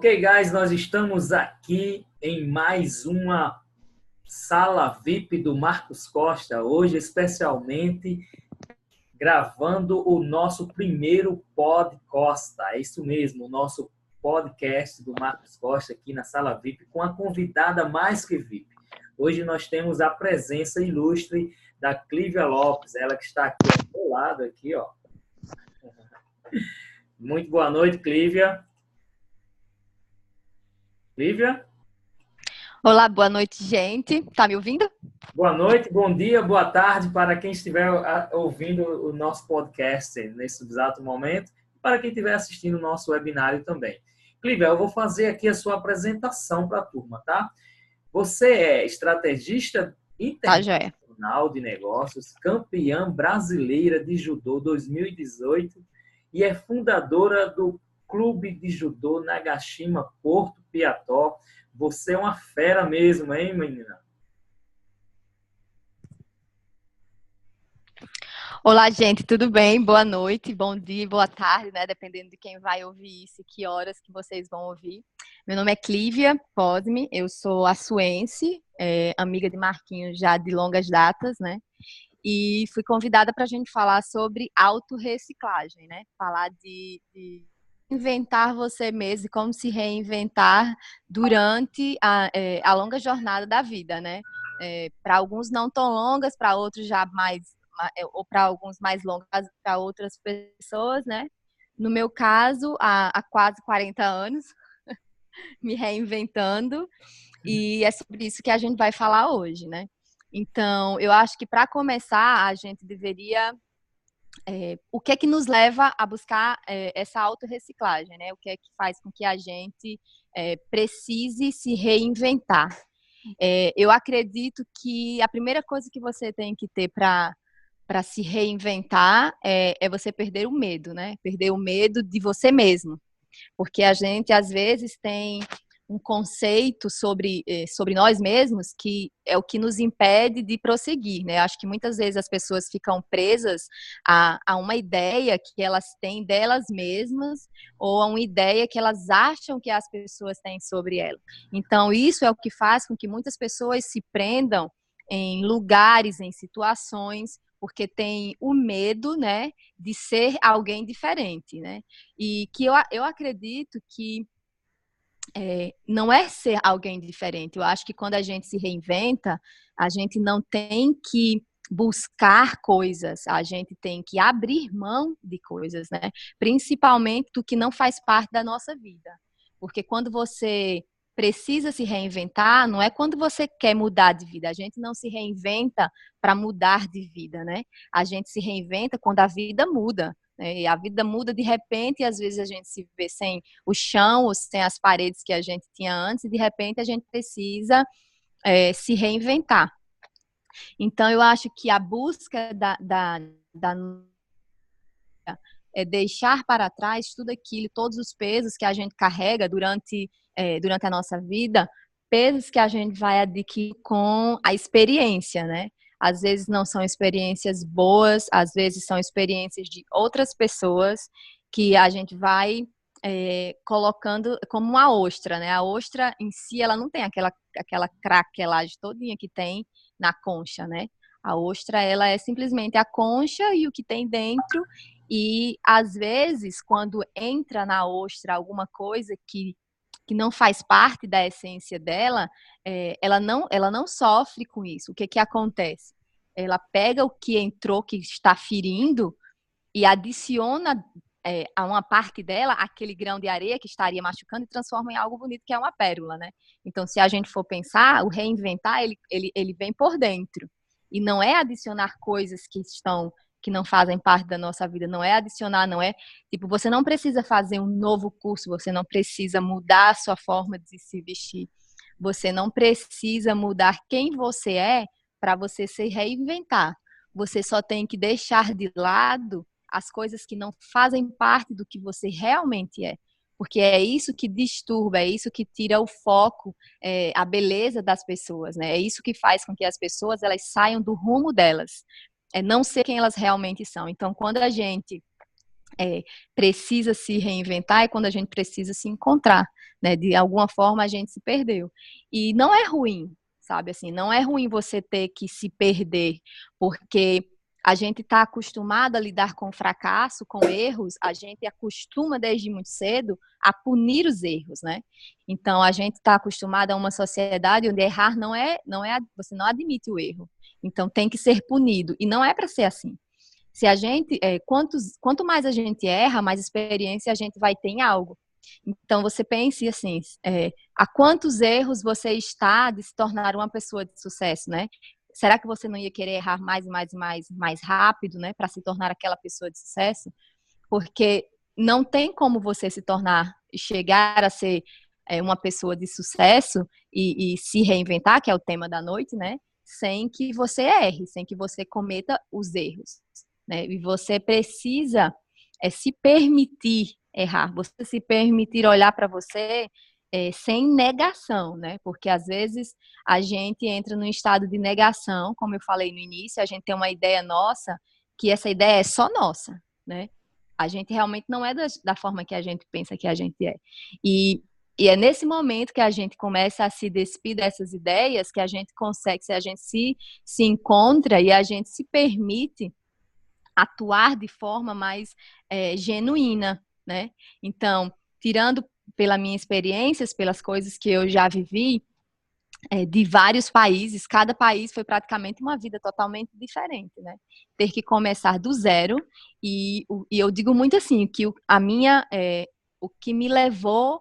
Ok, guys, nós estamos aqui em mais uma sala VIP do Marcos Costa, hoje especialmente gravando o nosso primeiro Pod Costa. É isso mesmo, o nosso podcast do Marcos Costa aqui na sala VIP com a convidada mais que VIP. Hoje nós temos a presença ilustre da Clívia Lopes, ela que está aqui ao meu lado, aqui, ó. Muito boa noite, Clívia. Clívia? Olá, boa noite, gente. Tá me ouvindo? Boa noite, bom dia, boa tarde para quem estiver ouvindo o nosso podcast nesse exato momento, para quem estiver assistindo o nosso webinário também. Clívia, eu vou fazer aqui a sua apresentação para a turma, tá? Você é estrategista Tá, joia. internacional de negócios, campeã brasileira de judô 2018 e é fundadora do Clube de Judô Nagashima Porto Piató. Você é uma fera mesmo, hein, menina? Olá, gente, tudo bem? Boa noite, bom dia, boa tarde, né? Dependendo de quem vai ouvir isso e que horas que vocês vão ouvir. Meu nome é Clívia Cosme, eu sou açuense, amiga de Marquinhos já de longas datas, né? E fui convidada para a gente falar sobre autorreciclagem, né? Falar de inventar você mesmo e como se reinventar durante a longa jornada da vida, né? Para alguns não tão longas, para outros já mais, ou para alguns mais longas, para outras pessoas, né? No meu caso, há quase 40 anos, me reinventando, e é sobre isso que a gente vai falar hoje, né? Então, eu acho que para começar, a gente deveria. O que é que nos leva a buscar essa autorreciclagem, né? O que é que faz com que a gente precise se reinventar? Eu acredito que a primeira coisa que você tem que ter para se reinventar é você perder o medo, né? Perder o medo de você mesmo. Porque a gente, às vezes, tem um conceito sobre nós mesmos que é o que nos impede de prosseguir, né? Acho que muitas vezes as pessoas ficam presas a uma ideia que elas têm delas mesmas ou a uma ideia que elas acham que as pessoas têm sobre elas. Então, isso é o que faz com que muitas pessoas se prendam em lugares, em situações, porque tem o medo, né, de ser alguém diferente, né? E que eu acredito que não é ser alguém diferente. Eu acho que quando a gente se reinventa, a gente não tem que buscar coisas, a gente tem que abrir mão de coisas, né? Principalmente do que não faz parte da nossa vida. Porque quando você precisa se reinventar, não é quando você quer mudar de vida. A gente não se reinventa para mudar de vida, né? A gente se reinventa quando a vida muda. E a vida muda de repente e às vezes a gente se vê sem o chão ou sem as paredes que a gente tinha antes e de repente a gente precisa se reinventar. Então eu acho que a busca da é deixar para trás tudo aquilo, todos os pesos que a gente carrega durante a nossa vida, pesos que a gente vai adquirir com a experiência, né? Às vezes não são experiências boas, às vezes são experiências de outras pessoas que a gente vai colocando como uma ostra, né? A ostra em si, ela não tem aquela craquelagem todinha que tem na concha, né? A ostra, ela é simplesmente a concha e o que tem dentro. E, às vezes, quando entra na ostra alguma coisa que não faz parte da essência dela, ela não sofre com isso. O que que acontece? Ela pega o que entrou, que está ferindo, e adiciona a uma parte dela aquele grão de areia que estaria machucando e transforma em algo bonito, que é uma pérola, né? Então, se a gente for pensar, o reinventar, ele vem por dentro. E não é adicionar coisas que não fazem parte da nossa vida, não é adicionar, não é, tipo, você não precisa fazer um novo curso, você não precisa mudar a sua forma de se vestir, você não precisa mudar quem você é para você se reinventar. Você só tem que deixar de lado as coisas que não fazem parte do que você realmente é. Porque é isso que disturba, é isso que tira o foco, a beleza das pessoas, né? É isso que faz com que as pessoas elas saiam do rumo delas, é não ser quem elas realmente são. Então, quando a gente é, precisa se reinventar, é quando a gente precisa se encontrar, né? De alguma forma a gente se perdeu. E não é ruim, sabe? Assim, não é ruim você ter que se perder, porque a gente está acostumado a lidar com fracasso, com erros, a gente acostuma desde muito cedo a punir os erros, né? Então a gente está acostumado a uma sociedade onde errar você não admite o erro. Então tem que ser punido. E não é para ser assim. Se a gente, quanto mais a gente erra, mais experiência a gente vai ter em algo. Então você pense assim, a quantos erros você está de se tornar uma pessoa de sucesso, né? Será que você não ia querer errar mais e mais e mais rápido, né, para se tornar aquela pessoa de sucesso? Porque não tem como você se tornar e chegar a ser uma pessoa de sucesso e se reinventar, que é o tema da noite, né? Sem que você erre, sem que você cometa os erros, né? E você precisa se permitir errar, você se permitir olhar para você sem negação, né? Porque às vezes a gente entra num estado de negação, como eu falei no início, a gente tem uma ideia nossa, que essa ideia é só nossa, né? A gente realmente não é da forma que a gente pensa que a gente é. E é nesse momento que a gente começa a se despir dessas ideias que a gente consegue, se a gente se encontra e a gente se permite atuar de forma mais genuína, né? Então, tirando pelas minhas experiências, pelas coisas que eu já vivi, de vários países, cada país foi praticamente uma vida totalmente diferente, né? Ter que começar do zero, e eu digo muito assim, que o que me levou,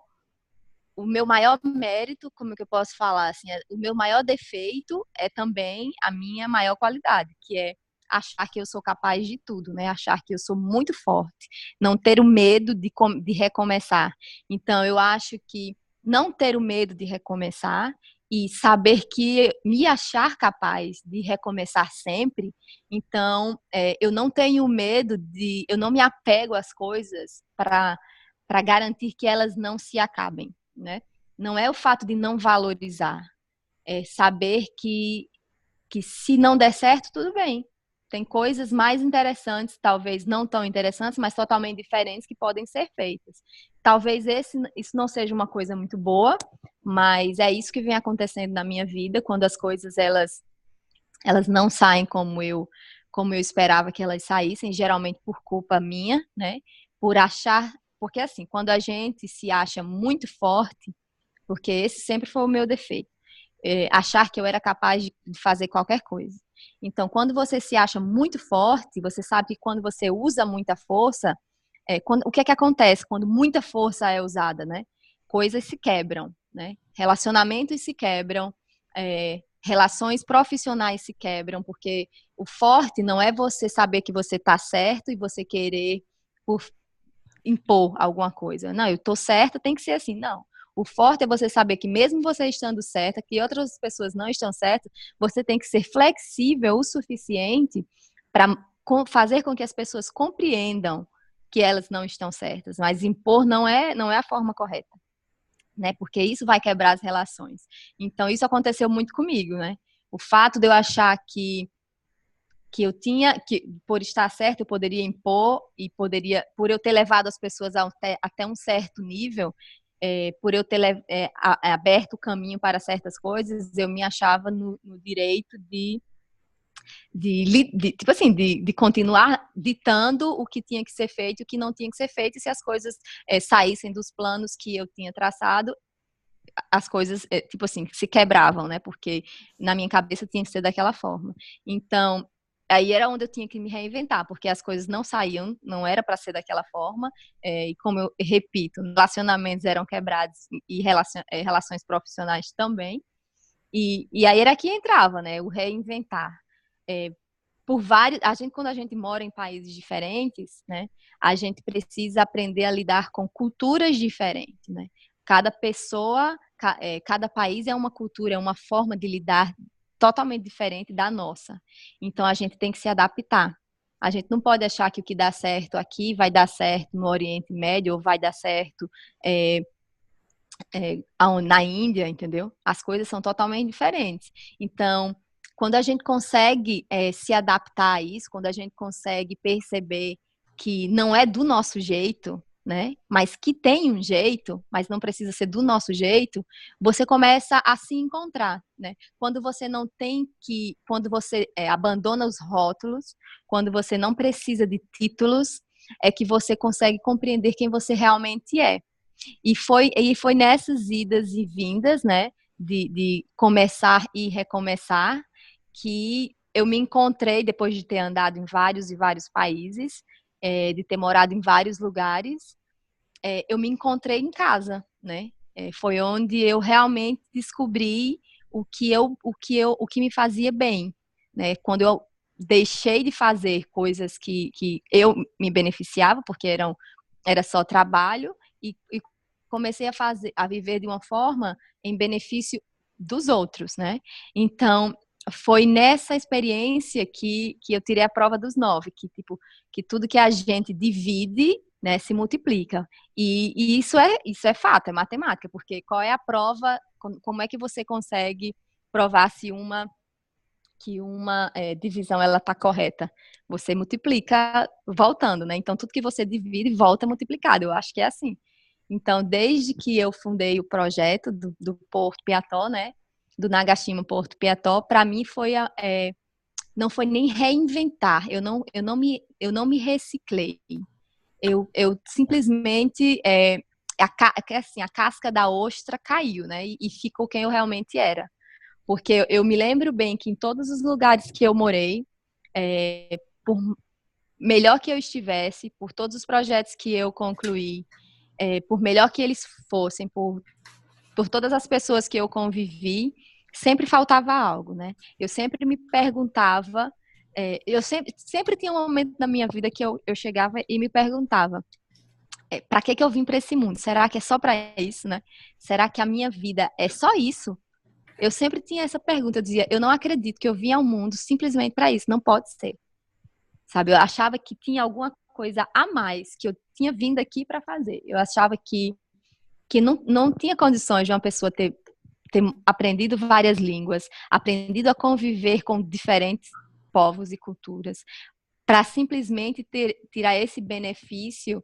o meu maior mérito, como que eu posso falar, assim, o meu maior defeito é também a minha maior qualidade, que é achar que eu sou capaz de tudo, né? Achar que eu sou muito forte, não ter o medo de recomeçar. Então, eu acho que não ter o medo de recomeçar e saber que me achar capaz de recomeçar sempre, então, eu não tenho medo eu não me apego às coisas para garantir que elas não se acabem, né? Não é o fato de não valorizar, é saber que se não der certo, tudo bem. Tem coisas mais interessantes, talvez não tão interessantes, mas totalmente diferentes que podem ser feitas. Talvez isso não seja uma coisa muito boa, mas é isso que vem acontecendo na minha vida, quando as coisas elas não saem como eu esperava que elas saíssem, geralmente por culpa minha, né? Por achar, porque assim, quando a gente se acha muito forte, porque esse sempre foi o meu defeito, achar que eu era capaz de fazer qualquer coisa. Então, quando você se acha muito forte, você sabe que quando você usa muita força, o que é que acontece quando muita força é usada, né? Coisas se quebram, né? Relacionamentos se quebram, relações profissionais se quebram, porque o forte não é você saber que você está certo e você querer por impor alguma coisa. Não, eu tô certa, tem que ser assim. Não. O forte é você saber que mesmo você estando certa, que outras pessoas não estão certas, você tem que ser flexível o suficiente para fazer com que as pessoas compreendam que elas não estão certas. Mas impor não é a forma correta, né? Porque isso vai quebrar as relações. Então isso aconteceu muito comigo, né? O fato de eu achar que eu tinha, que por estar certo eu poderia impor e por eu ter levado as pessoas até um certo nível, por eu ter aberto o caminho para certas coisas, eu me achava no direito tipo assim, de continuar ditando o que tinha que ser feito e o que não tinha que ser feito, e se as coisas saíssem dos planos que eu tinha traçado, as coisas, tipo assim, se quebravam, né? Porque na minha cabeça tinha que ser daquela forma. Então, aí era onde eu tinha que me reinventar, porque as coisas não saíam, não era para ser daquela forma, e como eu repito, relacionamentos eram quebrados e relações profissionais também. E aí era que entrava, né? O reinventar. É, quando a gente mora em países diferentes, né, a gente precisa aprender a lidar com culturas diferentes, né? Cada pessoa, cada país é uma cultura, é uma forma de lidar totalmente diferente da nossa. Então a gente tem que se adaptar. A gente não pode achar que o que dá certo aqui vai dar certo no Oriente Médio ou vai dar certo é, na Índia, entendeu? As coisas são totalmente diferentes. Então, quando a gente consegue se adaptar a isso, quando a gente consegue perceber que não é do nosso jeito, né? Mas que tem um jeito, mas não precisa ser do nosso jeito, você começa a se encontrar, né? Quando você não tem que, quando você abandona os rótulos, quando você não precisa de títulos, é que você consegue compreender quem você realmente é. E foi nessas idas e vindas, né? De começar e recomeçar, que eu me encontrei depois de ter andado em vários e vários países, de ter morado em vários lugares, eu me encontrei em casa, né? Foi onde eu realmente descobri o que me fazia bem, né? Quando eu deixei de fazer coisas que eu me beneficiava, porque era só trabalho, e comecei a viver de uma forma em benefício dos outros, né? Então, foi nessa experiência que eu tirei a prova dos 9, tipo, que tudo que a gente divide, né, se multiplica. E isso é fato, é matemática, porque qual é a prova, como é que você consegue provar se uma divisão ela está correta? Você multiplica voltando, né? Então, tudo que você divide volta multiplicado. Eu acho que é assim. Então, desde que eu fundei o projeto do Porto Piató, né? Do Nagashima Porto Piató, para mim não foi nem reinventar. Eu não me reciclei. Eu simplesmente assim, a casca da ostra caiu, né? E ficou quem eu realmente era. Porque eu me lembro bem que em todos os lugares que eu morei, por melhor que eu estivesse, por todos os projetos que eu concluí, por melhor que eles fossem, por todas as pessoas que eu convivi, sempre faltava algo, né? Eu sempre me perguntava, eu sempre tinha um momento na minha vida que eu chegava e me perguntava, para que eu vim para esse mundo? Será que é só para isso, né? Será que a minha vida é só isso? Eu sempre tinha essa pergunta, eu dizia, eu não acredito que eu vim ao mundo simplesmente para isso, não pode ser. Sabe, eu achava que tinha alguma coisa a mais que eu tinha vindo aqui para fazer. Eu achava que não tinha condições de uma pessoa ter aprendido várias línguas, aprendido a conviver com diferentes povos e culturas, para simplesmente tirar esse benefício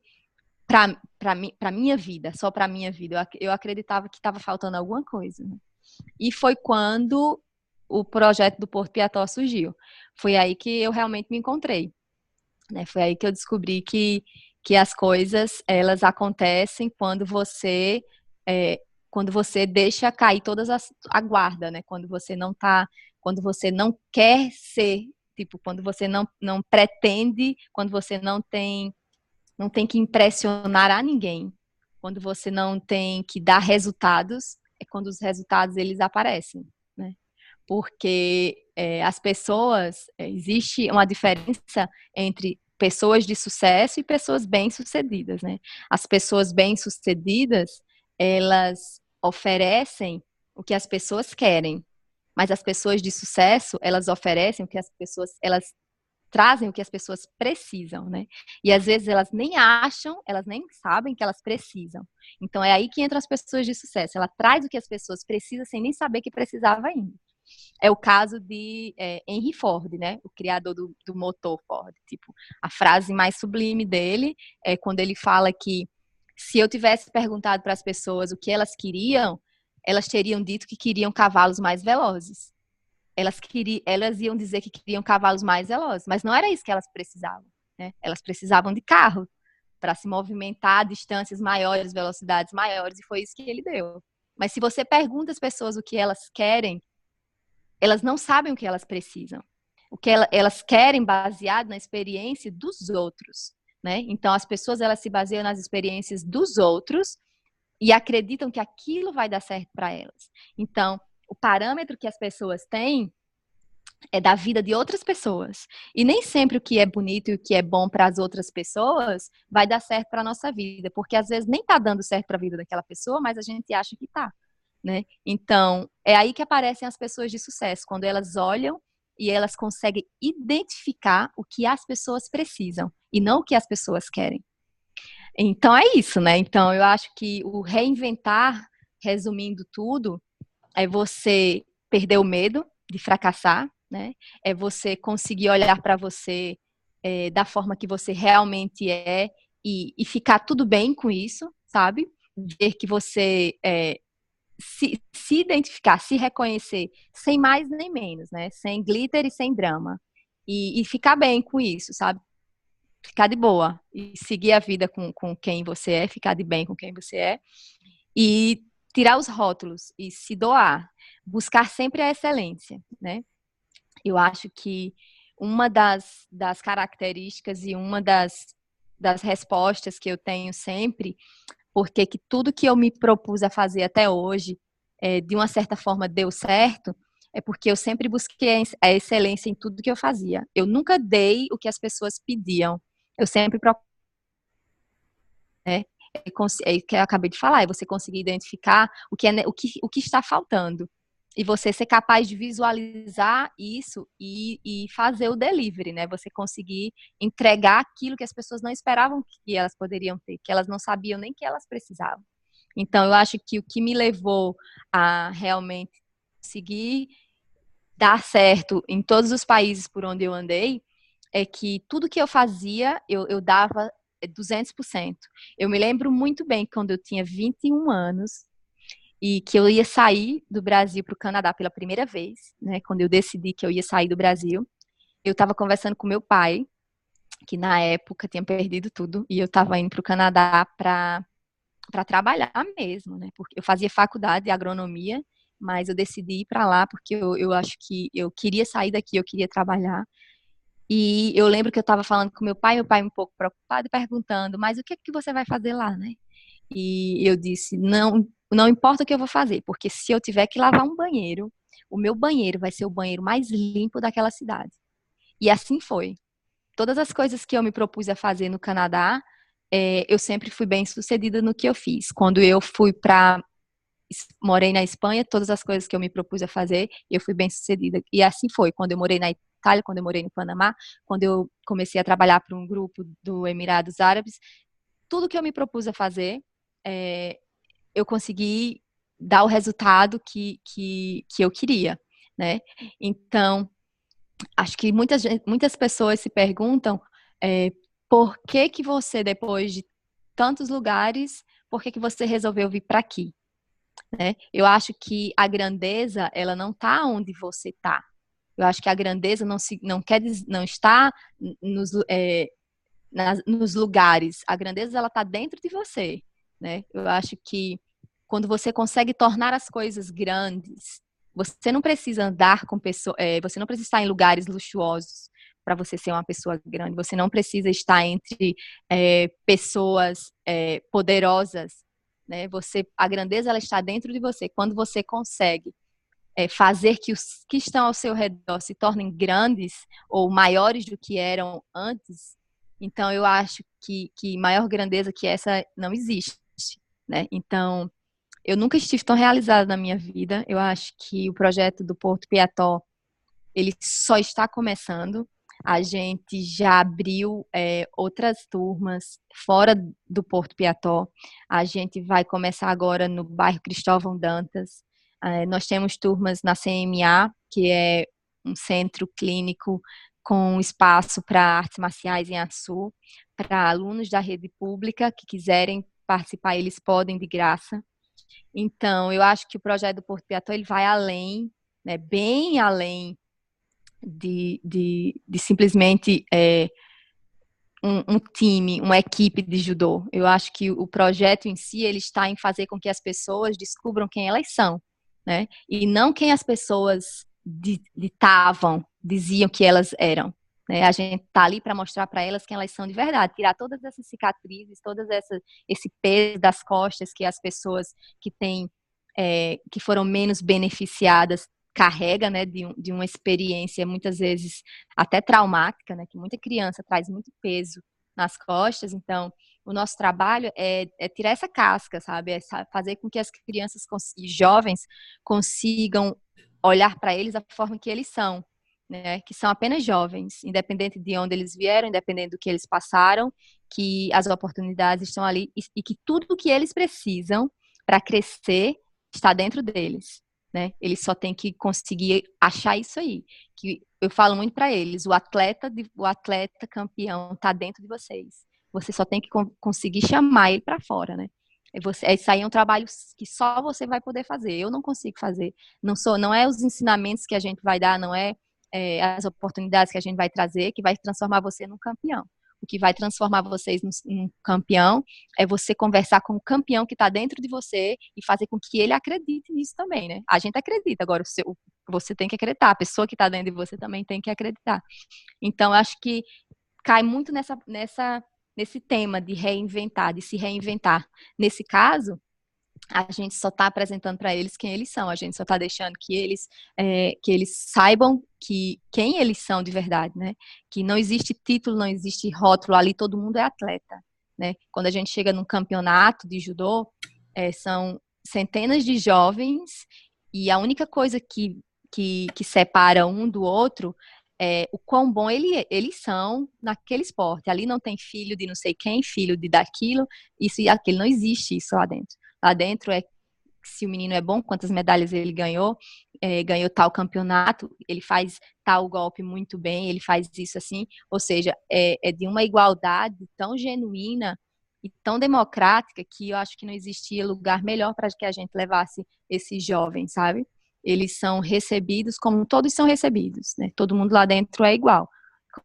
para minha vida, só para minha vida. Eu acreditava que estava faltando alguma coisa, né? E foi quando o projeto do Porto Piató surgiu. Foi aí que eu realmente me encontrei, né? Foi aí que eu descobri que as coisas, elas acontecem quando você deixa cair a guarda, né? Quando você não quer ser, tipo, quando você não pretende, quando você não tem que impressionar a ninguém, quando você não tem que dar resultados, é quando os resultados eles aparecem, né? Porque as pessoas, existe uma diferença entre pessoas de sucesso e pessoas bem-sucedidas, né? As pessoas bem-sucedidas, elas oferecem o que as pessoas querem, mas as pessoas de sucesso, elas oferecem o que as pessoas, elas trazem o que as pessoas precisam, né? E às vezes elas nem acham, elas nem sabem que elas precisam. Então é aí que entram as pessoas de sucesso. Ela traz o que as pessoas precisam sem nem saber que precisava ainda. É o caso de Henry Ford, né? O criador do motor Ford. Tipo, a frase mais sublime dele é quando ele fala que se eu tivesse perguntado para as pessoas o que elas teriam dito que queriam cavalos mais velozes. Elas iam dizer que queriam cavalos mais velozes, mas não era isso que elas precisavam, né? Elas precisavam de carro para se movimentar a distâncias maiores, velocidades maiores, e foi isso que ele deu. Mas se você pergunta às pessoas o que elas querem, elas não sabem o que elas precisam. O que elas querem baseado na experiência dos outros, né? Então as pessoas elas se baseiam nas experiências dos outros e acreditam que aquilo vai dar certo para elas. Então, o parâmetro que as pessoas têm é da vida de outras pessoas. E nem sempre o que é bonito e o que é bom para as outras pessoas vai dar certo para a nossa vida, porque às vezes nem está dando certo para a vida daquela pessoa, mas a gente acha que está, né? Então, é aí que aparecem as pessoas de sucesso, quando elas olham e elas conseguem identificar o que as pessoas precisam e não o que as pessoas querem. Então, é isso, né? Então, eu acho que o reinventar, resumindo tudo, é você perder o medo de fracassar, né? É você conseguir olhar para você da forma que você realmente é e ficar tudo bem com isso, sabe? Ver que você se identificar, se reconhecer, sem mais nem menos, né? Sem glitter e sem drama. E ficar bem com isso, sabe? Ficar de boa. E seguir a vida com quem você é, ficar de bem com quem você é. E tirar os rótulos e se doar. Buscar sempre a excelência, né? Eu acho que uma das características e uma das respostas que eu tenho sempre, porque que tudo que eu me propus a fazer até hoje, de uma certa forma deu certo, é porque eu sempre busquei a excelência em tudo que eu fazia. Eu nunca dei o que as pessoas pediam. Eu sempre procurei, né? É que eu acabei de falar, é você conseguir identificar o que está faltando. E você ser capaz de visualizar isso e fazer o delivery, né? Você conseguir entregar aquilo que as pessoas não esperavam que elas poderiam ter, que elas não sabiam nem que elas precisavam. Então, eu acho que o que me levou a realmente conseguir dar certo em todos os países por onde eu andei é que tudo que eu fazia, eu dava 200%. Eu me lembro muito bem quando eu tinha 21 anos e que eu ia sair do Brasil para o Canadá pela primeira vez, né? Quando eu decidi que eu ia sair do Brasil, eu estava conversando com meu pai, que na época tinha perdido tudo, e eu estava indo para o Canadá para trabalhar mesmo, né? Porque eu fazia faculdade de agronomia, mas eu decidi ir para lá porque eu acho que eu queria sair daqui, eu queria trabalhar. E eu lembro que eu estava falando com meu pai um pouco preocupado e perguntando, mas o que é que você vai fazer lá, né? E eu disse, não importa o que eu vou fazer, porque se eu tiver que lavar um banheiro, o meu banheiro vai ser o banheiro mais limpo daquela cidade. E assim foi. Todas as coisas que eu me propus a fazer no Canadá, eu sempre fui bem sucedida no que eu fiz. Quando eu morei na Espanha, todas as coisas que eu me propus a fazer, eu fui bem sucedida. E assim foi. Quando eu morei na Itália, quando eu morei no Panamá, quando eu comecei a trabalhar para um grupo do Emirados Árabes, tudo que eu me propus a fazer, é, eu consegui dar o resultado que eu queria, né? Então, acho que muitas pessoas se perguntam é, por que que você, depois de tantos lugares, por que que você resolveu vir para aqui, né? Eu acho que a grandeza, ela não está onde você está. Eu acho que a grandeza não quer dizer, não está nos, nos lugares. A grandeza, ela está dentro de você, né? Eu acho que quando você consegue tornar as coisas grandes, você não precisa andar com pessoas, você não precisa estar em lugares luxuosos para você ser uma pessoa grande. Você não precisa estar entre pessoas poderosas, né? A grandeza ela está dentro de você. Quando você consegue fazer que os que estão ao seu redor se tornem grandes ou maiores do que eram antes, então eu acho que maior grandeza que essa não existe, né? Então eu nunca estive tão realizada na minha vida. Eu acho que o projeto do Porto Piató, ele só está começando. A gente já abriu outras turmas fora do Porto Piató. A gente vai começar agora no bairro Cristóvão Dantas. Nós temos turmas na CMA, que é um centro clínico com espaço para artes marciais em Açu, para alunos da rede pública que quiserem participar, eles podem de graça. Então, eu acho que o projeto do Porto Piató ele vai além, né, bem além de simplesmente um time, uma equipe de judô. Eu acho que o projeto em si ele está em fazer com que as pessoas descubram quem elas são, né? E não quem as pessoas diziam que elas eram. Né? A gente está ali para mostrar para elas quem elas são de verdade, tirar todas essas cicatrizes, esse peso das costas que as pessoas que têm que foram menos beneficiadas carrega, né, de uma experiência muitas vezes até traumática, né, que muita criança traz muito peso nas costas. Então, o nosso trabalho é tirar essa casca, sabe? É fazer com que as crianças e jovens consigam olhar para eles da forma que eles são, né? Que são apenas jovens, independente de onde eles vieram, independente do que eles passaram, que as oportunidades estão ali e que tudo o que eles precisam para crescer está dentro deles. né? Eles só têm que conseguir achar isso aí. Que eu falo muito para eles, o atleta campeão está dentro de vocês. Você só tem que conseguir chamar ele para fora, né? Isso aí é um trabalho que só você vai poder fazer. Eu não consigo fazer. Não é os ensinamentos que a gente vai dar, não é, as oportunidades que a gente vai trazer que vai transformar você num campeão. O que vai transformar vocês num campeão é você conversar com o campeão que está dentro de você e fazer com que ele acredite nisso também, né? A gente acredita, agora você tem que acreditar, a pessoa que está dentro de você também tem que acreditar. Então, eu acho que cai muito nesse tema de reinventar, de se reinventar. Nesse caso, a gente só está apresentando para eles quem eles são, a gente só está deixando que eles saibam quem eles são de verdade, né? Que não existe título, não existe rótulo, ali todo mundo é atleta, né? Quando a gente chega num campeonato de judô, são centenas de jovens e a única coisa que separa um do outro é o quão bom eles são naquele esporte. Ali não tem filho de não sei quem, filho de daquilo, isso e aquilo, não existe isso lá dentro. Lá dentro é se o menino é bom, quantas medalhas ele ganhou, ganhou tal campeonato, ele faz tal golpe muito bem, ele faz isso assim, ou seja, é de uma igualdade tão genuína e tão democrática que eu acho que não existia lugar melhor para que a gente levasse esses jovens, sabe? Eles são recebidos como todos são recebidos, né? Todo mundo lá dentro é igual.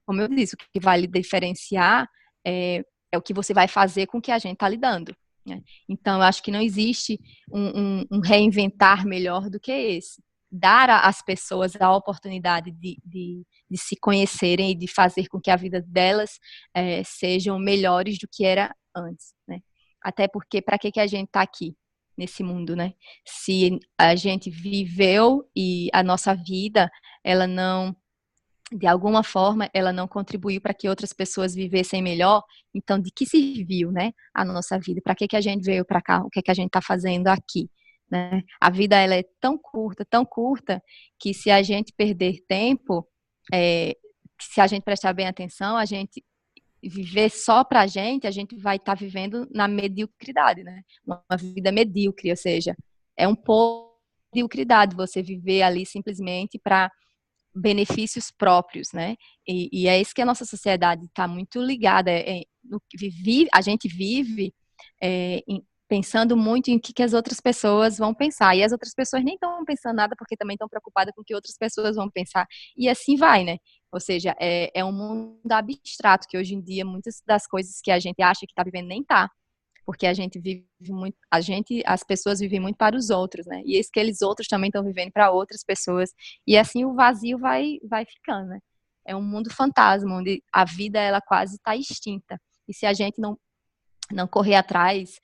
Como eu disse, o que vai lhe diferenciar é o que você vai fazer com o que a gente está lidando. Né? Então, eu acho que não existe um reinventar melhor do que esse. Dar às pessoas a oportunidade de se conhecerem e de fazer com que a vida delas sejam melhores do que era antes. Né? Até porque, para que a gente está aqui nesse mundo, né? Se a gente viveu e a nossa vida, ela não de alguma forma, ela não contribuiu para que outras pessoas vivessem melhor. Então, de que serviu, né, a nossa vida? Para que a gente veio para cá? O que é que a gente está fazendo aqui? Né? A vida ela é tão curta, que se a gente perder tempo, se a gente prestar bem atenção, a gente viver só para a gente vai estar vivendo na mediocridade, né? Uma vida medíocre, ou seja, é um pouco de mediocridade você viver ali simplesmente para benefícios próprios, né? E é isso que a nossa sociedade está muito ligada. A gente vive pensando muito em que as outras pessoas vão pensar. E as outras pessoas nem estão pensando nada porque também estão preocupadas com o que outras pessoas vão pensar. E assim vai, né? Ou seja, é um mundo abstrato que hoje em dia muitas das coisas que a gente acha que está vivendo nem está porque a gente vive muito, as pessoas vivem muito para os outros, né? E aqueles outros também estão vivendo para outras pessoas, e assim o vazio vai ficando, né? É um mundo fantasma, onde a vida ela quase está extinta. E se a gente não correr atrás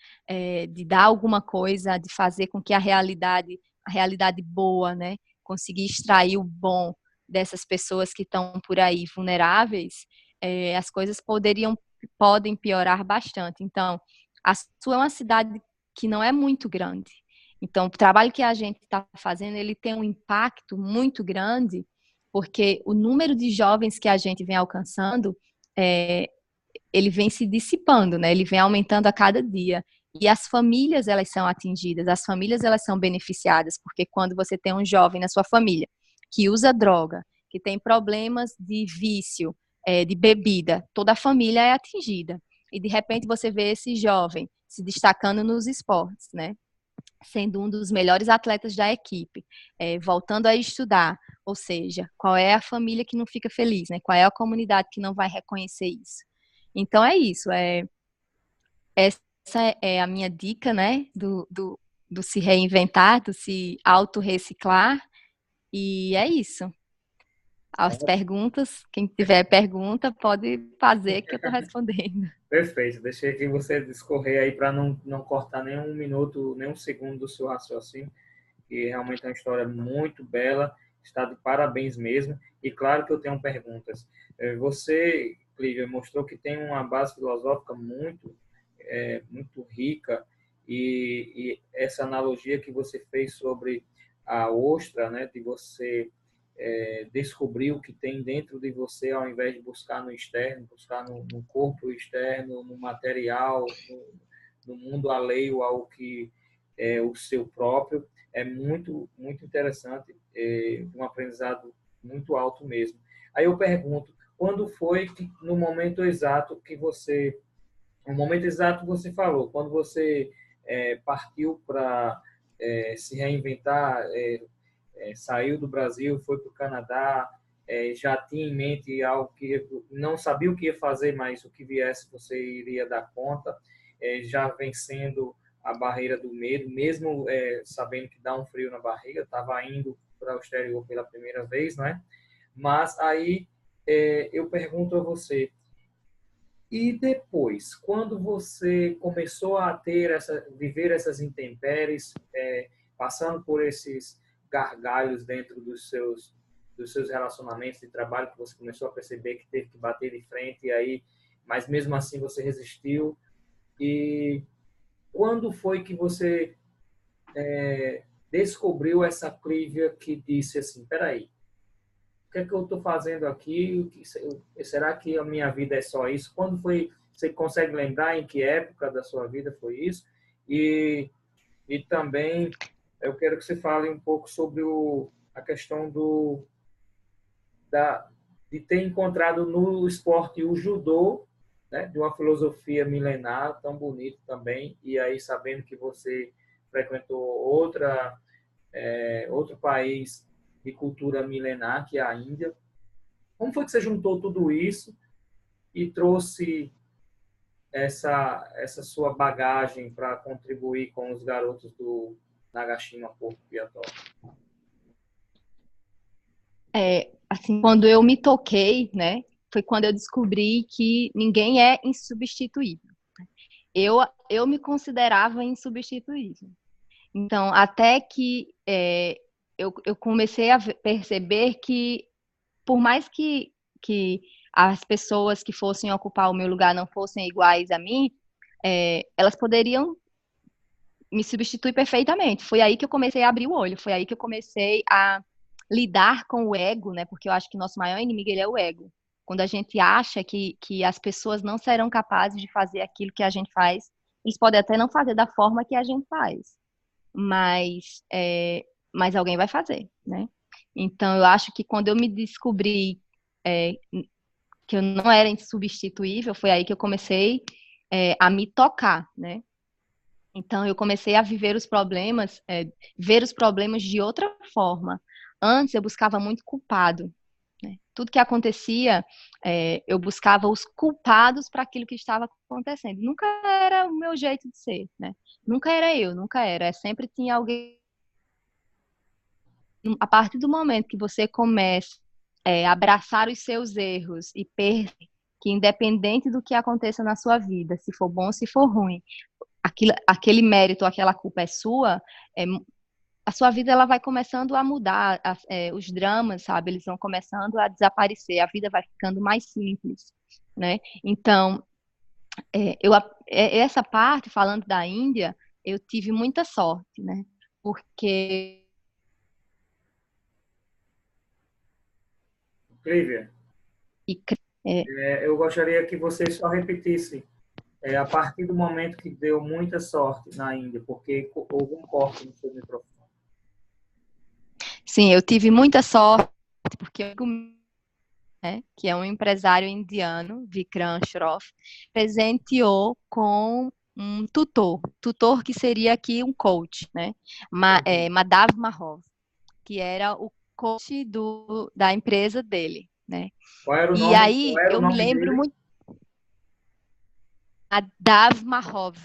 de dar alguma coisa, de fazer com que a realidade boa, né? Conseguir extrair o bom dessas pessoas que estão por aí vulneráveis, as coisas podem piorar bastante. Então, a sua é uma cidade que não é muito grande. Então, o trabalho que a gente está fazendo, ele tem um impacto muito grande, porque o número de jovens que a gente vem alcançando, ele vem se dissipando, né? Ele vem aumentando a cada dia. E as famílias, elas são atingidas, as famílias, elas são beneficiadas, porque quando você tem um jovem na sua família que usa droga, que tem problemas de vício, de bebida, toda a família é atingida. E de repente você vê esse jovem se destacando nos esportes, né? Sendo um dos melhores atletas da equipe, voltando a estudar, ou seja, qual é a família que não fica feliz, né? Qual é a comunidade que não vai reconhecer isso? Então é isso, essa é a minha dica, né? Do se reinventar, do se autorreciclar, e é isso. As perguntas, quem tiver pergunta, pode fazer que eu estou respondendo. Perfeito. Deixei aqui você discorrer aí para não cortar nenhum minuto, nenhum segundo do seu raciocínio, que realmente é uma história muito bela, está de parabéns mesmo. E claro que eu tenho perguntas. Você, Clívia, mostrou que tem uma base filosófica muito rica e essa analogia que você fez sobre a ostra, né, de você descobrir o que tem dentro de você ao invés de buscar no externo, buscar no corpo externo, no material, no mundo alheio ao que é o seu próprio. é muito, muito interessante, um aprendizado muito alto mesmo. Aí eu pergunto, quando foi que, no momento exato você falou, quando você partiu para se reinventar, saiu do Brasil, foi para o Canadá, já tinha em mente algo que não sabia o que ia fazer, mas o que viesse você iria dar conta, já vencendo a barreira do medo, mesmo sabendo que dá um frio na barriga, estava indo para o exterior pela primeira vez, não é? Mas aí eu pergunto a você, e depois, quando você começou a viver essas intempéries, passando por esses gargalhos dentro dos seus relacionamentos de trabalho, que você começou a perceber que teve que bater de frente, e aí, mas mesmo assim você resistiu. E quando foi que você descobriu essa Clívia que disse assim, peraí, o que é que eu estou fazendo aqui? Será que a minha vida é só isso? Quando foi? Você consegue lembrar em que época da sua vida foi isso? E, e também eu quero que você fale um pouco sobre a questão da, de ter encontrado no esporte o judô, né, de uma filosofia milenar tão bonito também, e aí sabendo que você frequentou outro país de cultura milenar, que é a Índia. Como foi que você juntou tudo isso e trouxe essa sua bagagem para contribuir com os garotos do Nagashima Porto Piató? Assim, quando eu me toquei, né, foi quando eu descobri que ninguém é insubstituível. Eu, eu me considerava insubstituível. Então, até que eu comecei a perceber que, por mais que as pessoas que fossem ocupar o meu lugar não fossem iguais a mim, elas poderiam me substituir perfeitamente. Foi aí que eu comecei a abrir o olho, foi aí que eu comecei a lidar com o ego, né? Porque eu acho que o nosso maior inimigo ele é o ego. Quando a gente acha que as pessoas não serão capazes de fazer aquilo que a gente faz, eles podem até não fazer da forma que a gente faz, mas, mas alguém vai fazer, né? Então, eu acho que quando eu me descobri é, que eu não era insubstituível, foi aí que eu comecei a me tocar, né? Então, eu comecei a ver os problemas de outra forma. Antes, eu buscava muito culpado, né? Tudo que acontecia, eu buscava os culpados para aquilo que estava acontecendo. Nunca era o meu jeito de ser, né? Nunca era eu, nunca era. Sempre tinha alguém. A partir do momento que você começa a abraçar os seus erros e perceber que, independente do que aconteça na sua vida, se for bom ou se for ruim, aquele mérito, aquela culpa é sua, a sua vida ela vai começando a mudar, os dramas, sabe, eles vão começando a desaparecer, a vida vai ficando mais simples, né? Então, essa parte, falando da Índia, eu tive muita sorte, né? Porque... Clívia, eu gostaria que você só repetisse a partir do momento que deu muita sorte na Índia, porque houve um corte no seu microfone. Sim, eu tive muita sorte, porque que é um empresário indiano, Vikram Shroff, presenteou com um tutor que seria aqui um coach, né? Madhav Marov, que era o coach da empresa dele, né? Qual era o E nome, aí eu me lembro dele? muito Madhav Marov.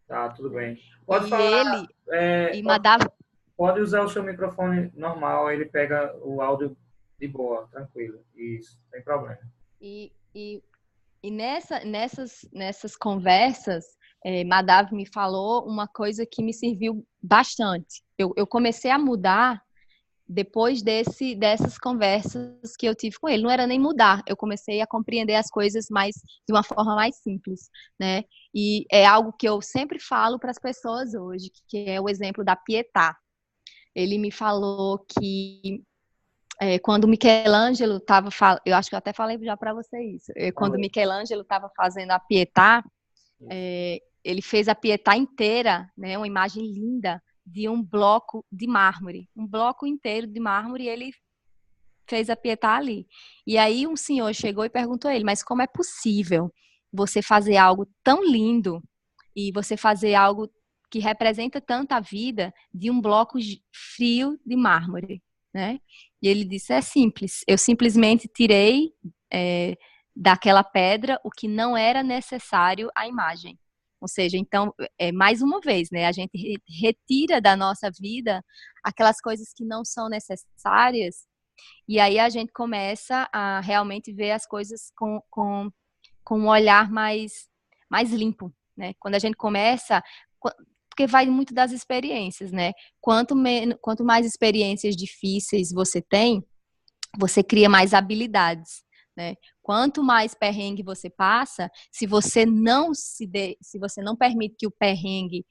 Tá, tudo bem. Pode E falar, ele e Madhav pode usar o seu microfone normal, ele pega o áudio de boa, tranquilo. Isso, sem problema. e, e, e nessas conversas, Madhav me falou uma coisa que me serviu bastante. Eu comecei a mudar depois dessas conversas que eu tive com ele. Não era nem mudar, eu comecei a compreender as coisas de uma forma mais simples, né? E é algo que eu sempre falo para as pessoas hoje, que é o exemplo da Pietà. Ele me falou que quando Michelangelo estava, eu acho que eu até falei já para você isso, quando Michelangelo estava fazendo a Pietà, ele fez a Pietà inteira, né, uma imagem linda, de um bloco de mármore, um bloco inteiro de mármore, e ele fez a Pietà ali. E aí um senhor chegou e perguntou a ele, mas como é possível você fazer algo tão lindo e você fazer algo que representa tanta vida de um bloco frio de mármore, né? E ele disse, é simples, eu simplesmente tirei daquela pedra o que não era necessário à imagem. Ou seja, então, mais uma vez, né, a gente retira da nossa vida aquelas coisas que não são necessárias, e aí a gente começa a realmente ver as coisas com um olhar mais limpo, né? Quando a gente começa, porque vai muito das experiências, né? Quanto mais experiências difíceis você tem, você cria mais habilidades, né? Quanto mais perrengue você passa, se você não permite que o perrengue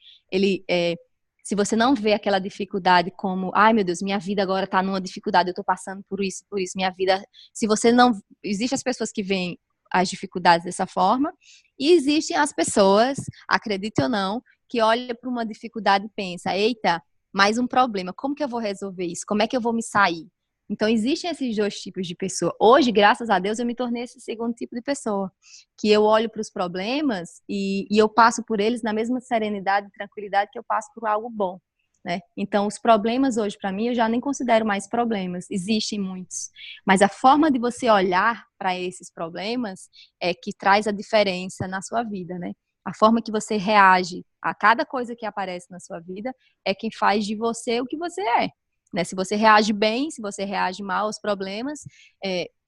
se você não vê aquela dificuldade como, ai meu Deus, minha vida agora está numa dificuldade, eu estou passando por isso, minha vida. Se você não. Existem as pessoas que veem as dificuldades dessa forma, e existem as pessoas, acredite ou não, que olham para uma dificuldade e pensam, eita, mais um problema, como que eu vou resolver isso? Como é que eu vou me sair? Então, existem esses dois tipos de pessoa. Hoje, graças a Deus, eu me tornei esse segundo tipo de pessoa, que eu olho para os problemas e eu passo por eles na mesma serenidade e tranquilidade que eu passo por algo bom, né? Então, os problemas hoje, para mim, eu já nem considero mais problemas. Existem muitos. Mas a forma de você olhar para esses problemas é que traz a diferença na sua vida, né? A forma que você reage a cada coisa que aparece na sua vida é quem faz de você o que você é. Né? Se você reage bem, se você reage mal aos problemas,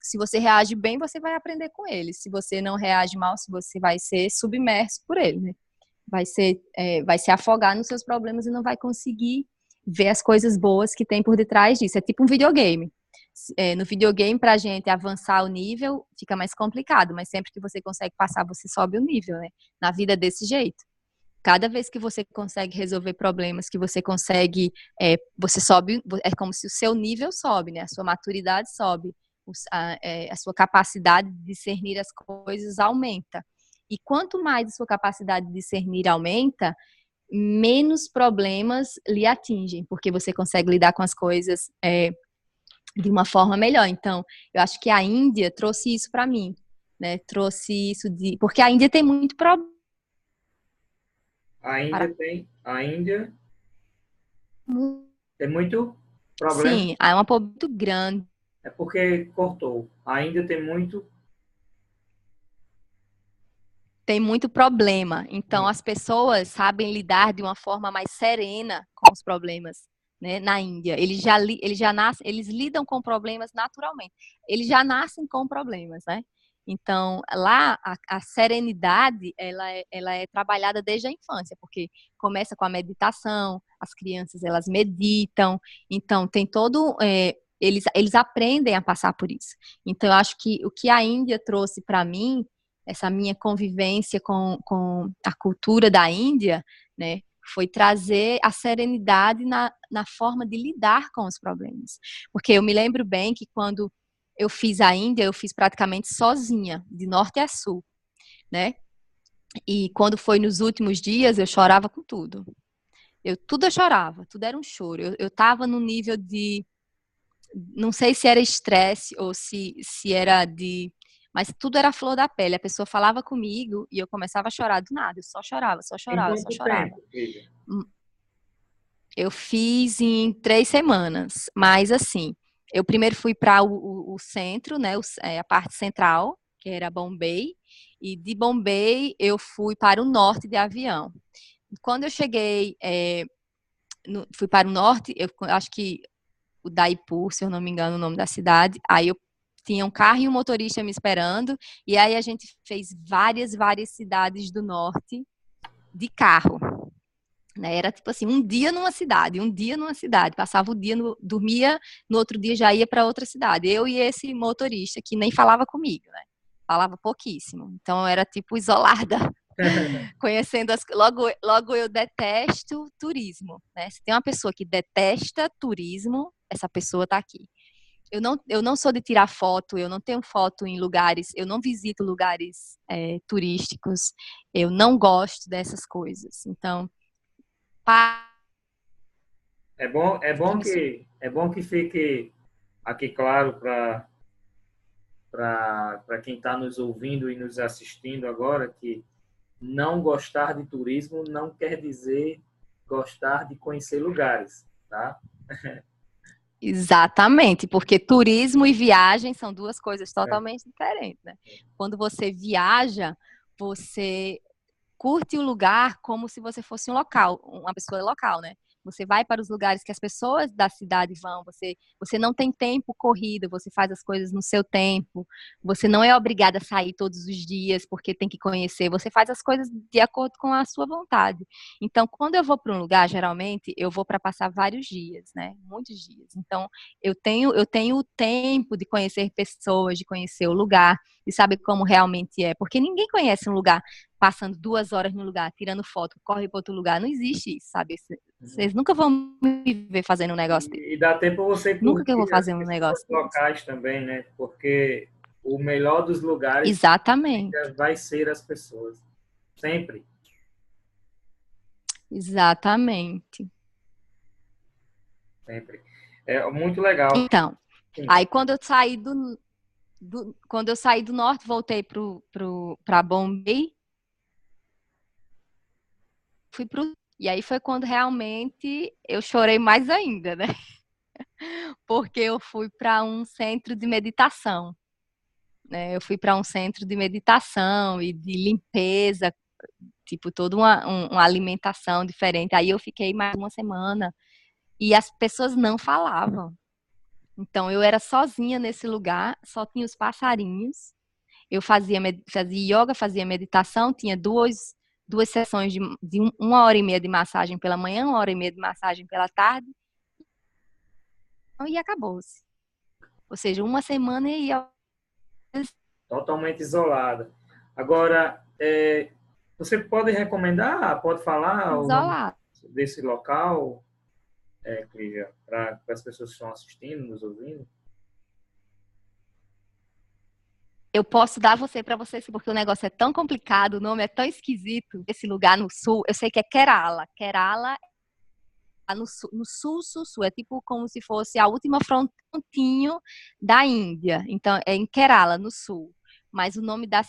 se você reage bem, você vai aprender com eles. Se você não reage mal, se você vai ser submerso por ele, né? Vai se afogar nos seus problemas e não vai conseguir ver as coisas boas que tem por detrás disso. É tipo um videogame. No videogame, para a gente avançar o nível, fica mais complicado, mas sempre que você consegue passar, você sobe o nível, né? Na vida é desse jeito. Cada vez que você consegue resolver problemas, que você consegue, você sobe, é como se o seu nível sobe, né? A sua maturidade sobe, a sua capacidade de discernir as coisas aumenta. E quanto mais a sua capacidade de discernir aumenta, menos problemas lhe atingem, porque você consegue lidar com as coisas de uma forma melhor. Então, eu acho que a Índia trouxe isso para mim, né? Trouxe isso porque a Índia tem muito problema. A Índia tem muito problema. Sim, é uma pobreza muito grande. É porque cortou. A Índia tem muito. Tem muito problema. Então, as pessoas sabem lidar de uma forma mais serena com os problemas, né? Na Índia, eles lidam com problemas naturalmente. Eles já nascem com problemas, né? Então, lá a serenidade ela é trabalhada desde a infância, porque começa com a meditação, as crianças elas meditam, então tem todo eles aprendem a passar por isso. Então, eu acho que o que a Índia trouxe para mim, essa minha convivência com a cultura da Índia, né, foi trazer a serenidade na forma de lidar com os problemas. Porque eu me lembro bem que quando eu fiz a Índia, eu fiz praticamente sozinha, de norte a sul, né? E quando foi nos últimos dias, eu chorava com tudo. Tudo eu chorava, tudo era um choro. Eu tava no nível de, não sei se era estresse ou se era mas tudo era flor da pele. A pessoa falava comigo e eu começava a chorar do nada. Eu só chorava, só Em chorava, só quanto chorava. tempo, filha? Eu fiz em 3 semanas, mas assim, eu primeiro fui para o centro, né, a parte central, que era Bombay, e de Bombay eu fui para o norte de avião. Quando eu cheguei, fui para o norte, eu acho que o Daipur, se eu não me engano, o nome da cidade, aí eu tinha um carro e um motorista me esperando, e aí a gente fez várias cidades do norte de carro. Né? Era tipo assim, um dia numa cidade, passava o dia, dormia, no outro dia já ia para outra cidade. Eu e esse motorista que nem falava comigo, né? Falava pouquíssimo. Então eu era tipo isolada, conhecendo logo eu detesto turismo, né? Se tem uma pessoa que detesta turismo, essa pessoa está aqui. Eu não sou de tirar foto, eu não tenho foto em lugares, eu não visito lugares turísticos, eu não gosto dessas coisas. Então, É bom que fique aqui claro para quem está nos ouvindo e nos assistindo agora que não gostar de turismo não quer dizer gostar de conhecer lugares, tá? Exatamente, porque turismo e viagem são duas coisas É, totalmente diferentes, né? Quando você viaja, você curte o lugar como se você fosse um local, uma pessoa local, né? Você vai para os lugares que as pessoas da cidade vão, você não tem tempo corrido, você faz as coisas no seu tempo, você não é obrigada a sair todos os dias porque tem que conhecer, você faz as coisas de acordo com a sua vontade. Então, quando eu vou para um lugar, geralmente, eu vou para passar vários dias, né? Muitos dias. Então, eu tenho o tempo de conhecer pessoas, de conhecer o lugar, de saber como realmente é, porque ninguém conhece um lugar passando 2 horas no lugar, tirando foto, corre para outro lugar. Não existe isso, sabe? Vocês nunca vão me ver fazendo um negócio desse. e dá tempo você Nunca que eu vou curtir as fazer um pessoas negócio desse. locais também, né? Porque o melhor dos lugares Exatamente. vai ser as pessoas. Sempre, Exatamente. sempre. É muito legal. Então, Sim. aí quando eu saí do norte, voltei para Bombay, e aí foi quando realmente eu chorei mais ainda, né? Porque eu fui para um centro de meditação, né? Eu fui para um centro de meditação e de limpeza, tipo, toda uma alimentação diferente. Aí eu fiquei mais uma semana e as pessoas não falavam. Então eu era sozinha nesse lugar, só tinha os passarinhos. Eu fazia yoga, fazia meditação, tinha duas sessões de 1 hora e meia de massagem pela manhã, 1 hora e meia de massagem pela tarde, e acabou-se. Ou seja, uma semana e Totalmente isolada. Agora, você pode recomendar, pode falar o nome isolada. desse local, Clívia, para as pessoas que estão assistindo, nos ouvindo? Eu posso dar para vocês, porque o negócio é tão complicado, o nome é tão esquisito. Esse lugar no sul, eu sei que é Kerala. Kerala é no sul. É tipo como se fosse a última frontinha da Índia. Então, é em Kerala, no sul. Mas o nome da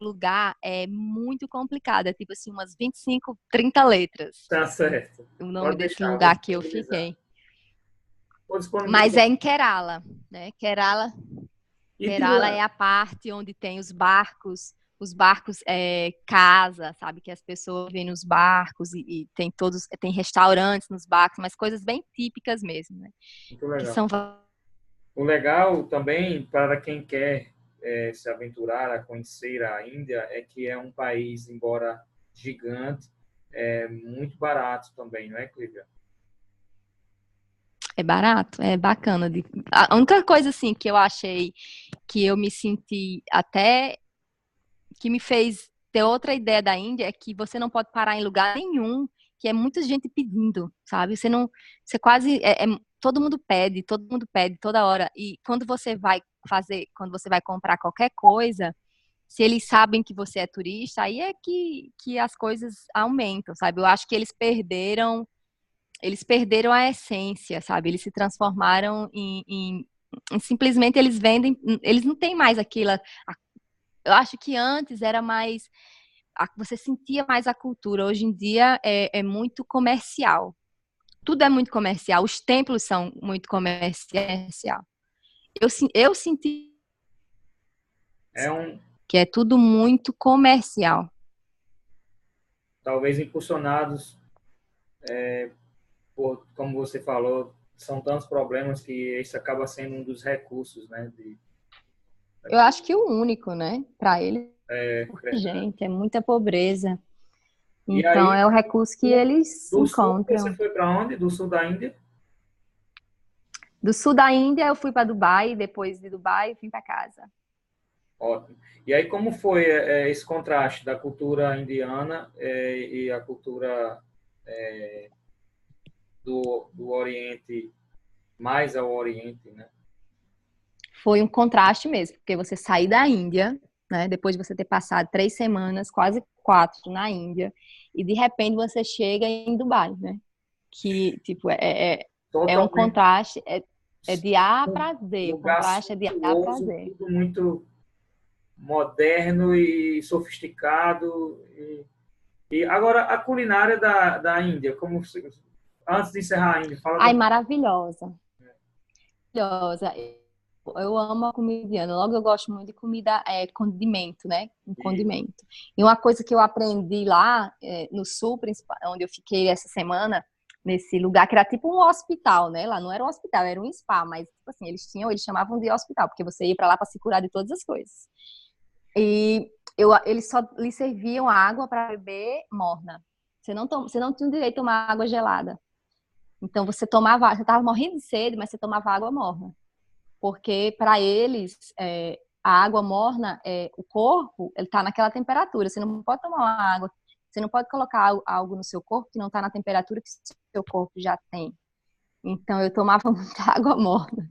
lugar é muito complicado. É tipo assim, umas 25, 30 letras. Tá certo. O nome Pode desse deixar, vou lugar que eu disponibilizar. fiquei. Vou Mas é disponibilizar. em Kerala, né? Kerala E Kerala tira, é a parte onde tem os barcos casa, sabe? Que as pessoas vêm nos barcos e tem restaurantes nos barcos, mas coisas bem típicas mesmo, né? muito Que legal. são O legal também, para quem quer se aventurar a conhecer a Índia, é que é um país, embora gigante, muito barato também, não é, Clívia? é barato, é bacana. A única coisa assim que eu achei que eu me senti até que me fez ter outra ideia da Índia é que você não pode parar em lugar nenhum, que é muita gente pedindo, sabe? Você não, você quase, todo mundo pede toda hora. E quando você vai comprar qualquer coisa, se eles sabem que você é turista, aí é que as coisas aumentam, sabe? Eu acho que eles perderam a essência, sabe? Eles se transformaram simplesmente eles vendem, eles não têm mais aquilo. Eu acho que antes era mais, você sentia mais a cultura. Hoje em dia é muito comercial. Tudo é muito comercial. Os templos são muito comercial. Eu senti É um, que é tudo muito comercial. talvez impulsionados por, como você falou, são tantos problemas que esse acaba sendo um dos recursos, né? Eu acho que o único, né, para ele, porque, Verdade. gente, é muita pobreza. E Então, aí, é o recurso que eles do sul, você encontram. foi para onde? Do sul da Índia? Do sul da Índia, eu fui para Dubai, depois de Dubai, eu vim para casa. Ótimo. E aí, como foi esse contraste da cultura indiana e a cultura do Oriente, mais ao Oriente, né? Foi um contraste mesmo, porque você sair da Índia, né, depois de você ter passado 3 semanas, quase 4 na Índia, e de repente você chega em Dubai, né? que tipo, é um Totalmente contraste, é de A para Z, um o lugar contraste é de A para suntuoso, Z. tudo muito moderno e sofisticado. E agora, a culinária da Índia, antes de encerrar a Índia, fala Ai, da... maravilhosa, maravilhosa. Eu amo a comida indiana. Logo, eu gosto muito de comida, condimento, né? Um condimento. E uma coisa que eu aprendi lá, no sul, onde eu fiquei essa semana, nesse lugar que era tipo um hospital, né? Lá não era um hospital, era um spa, mas tipo assim, eles chamavam de hospital, porque você ia para lá para se curar de todas as coisas. E eles só lhe serviam água para beber morna. Você não tinha o direito de tomar água gelada. Então você estava morrendo de sede, mas você tomava água morna. Porque para eles, a água morna, o corpo, ele está naquela temperatura. Você não pode tomar uma água, você não pode colocar algo no seu corpo que não está na temperatura que o seu corpo já tem. Então eu tomava muita água morna.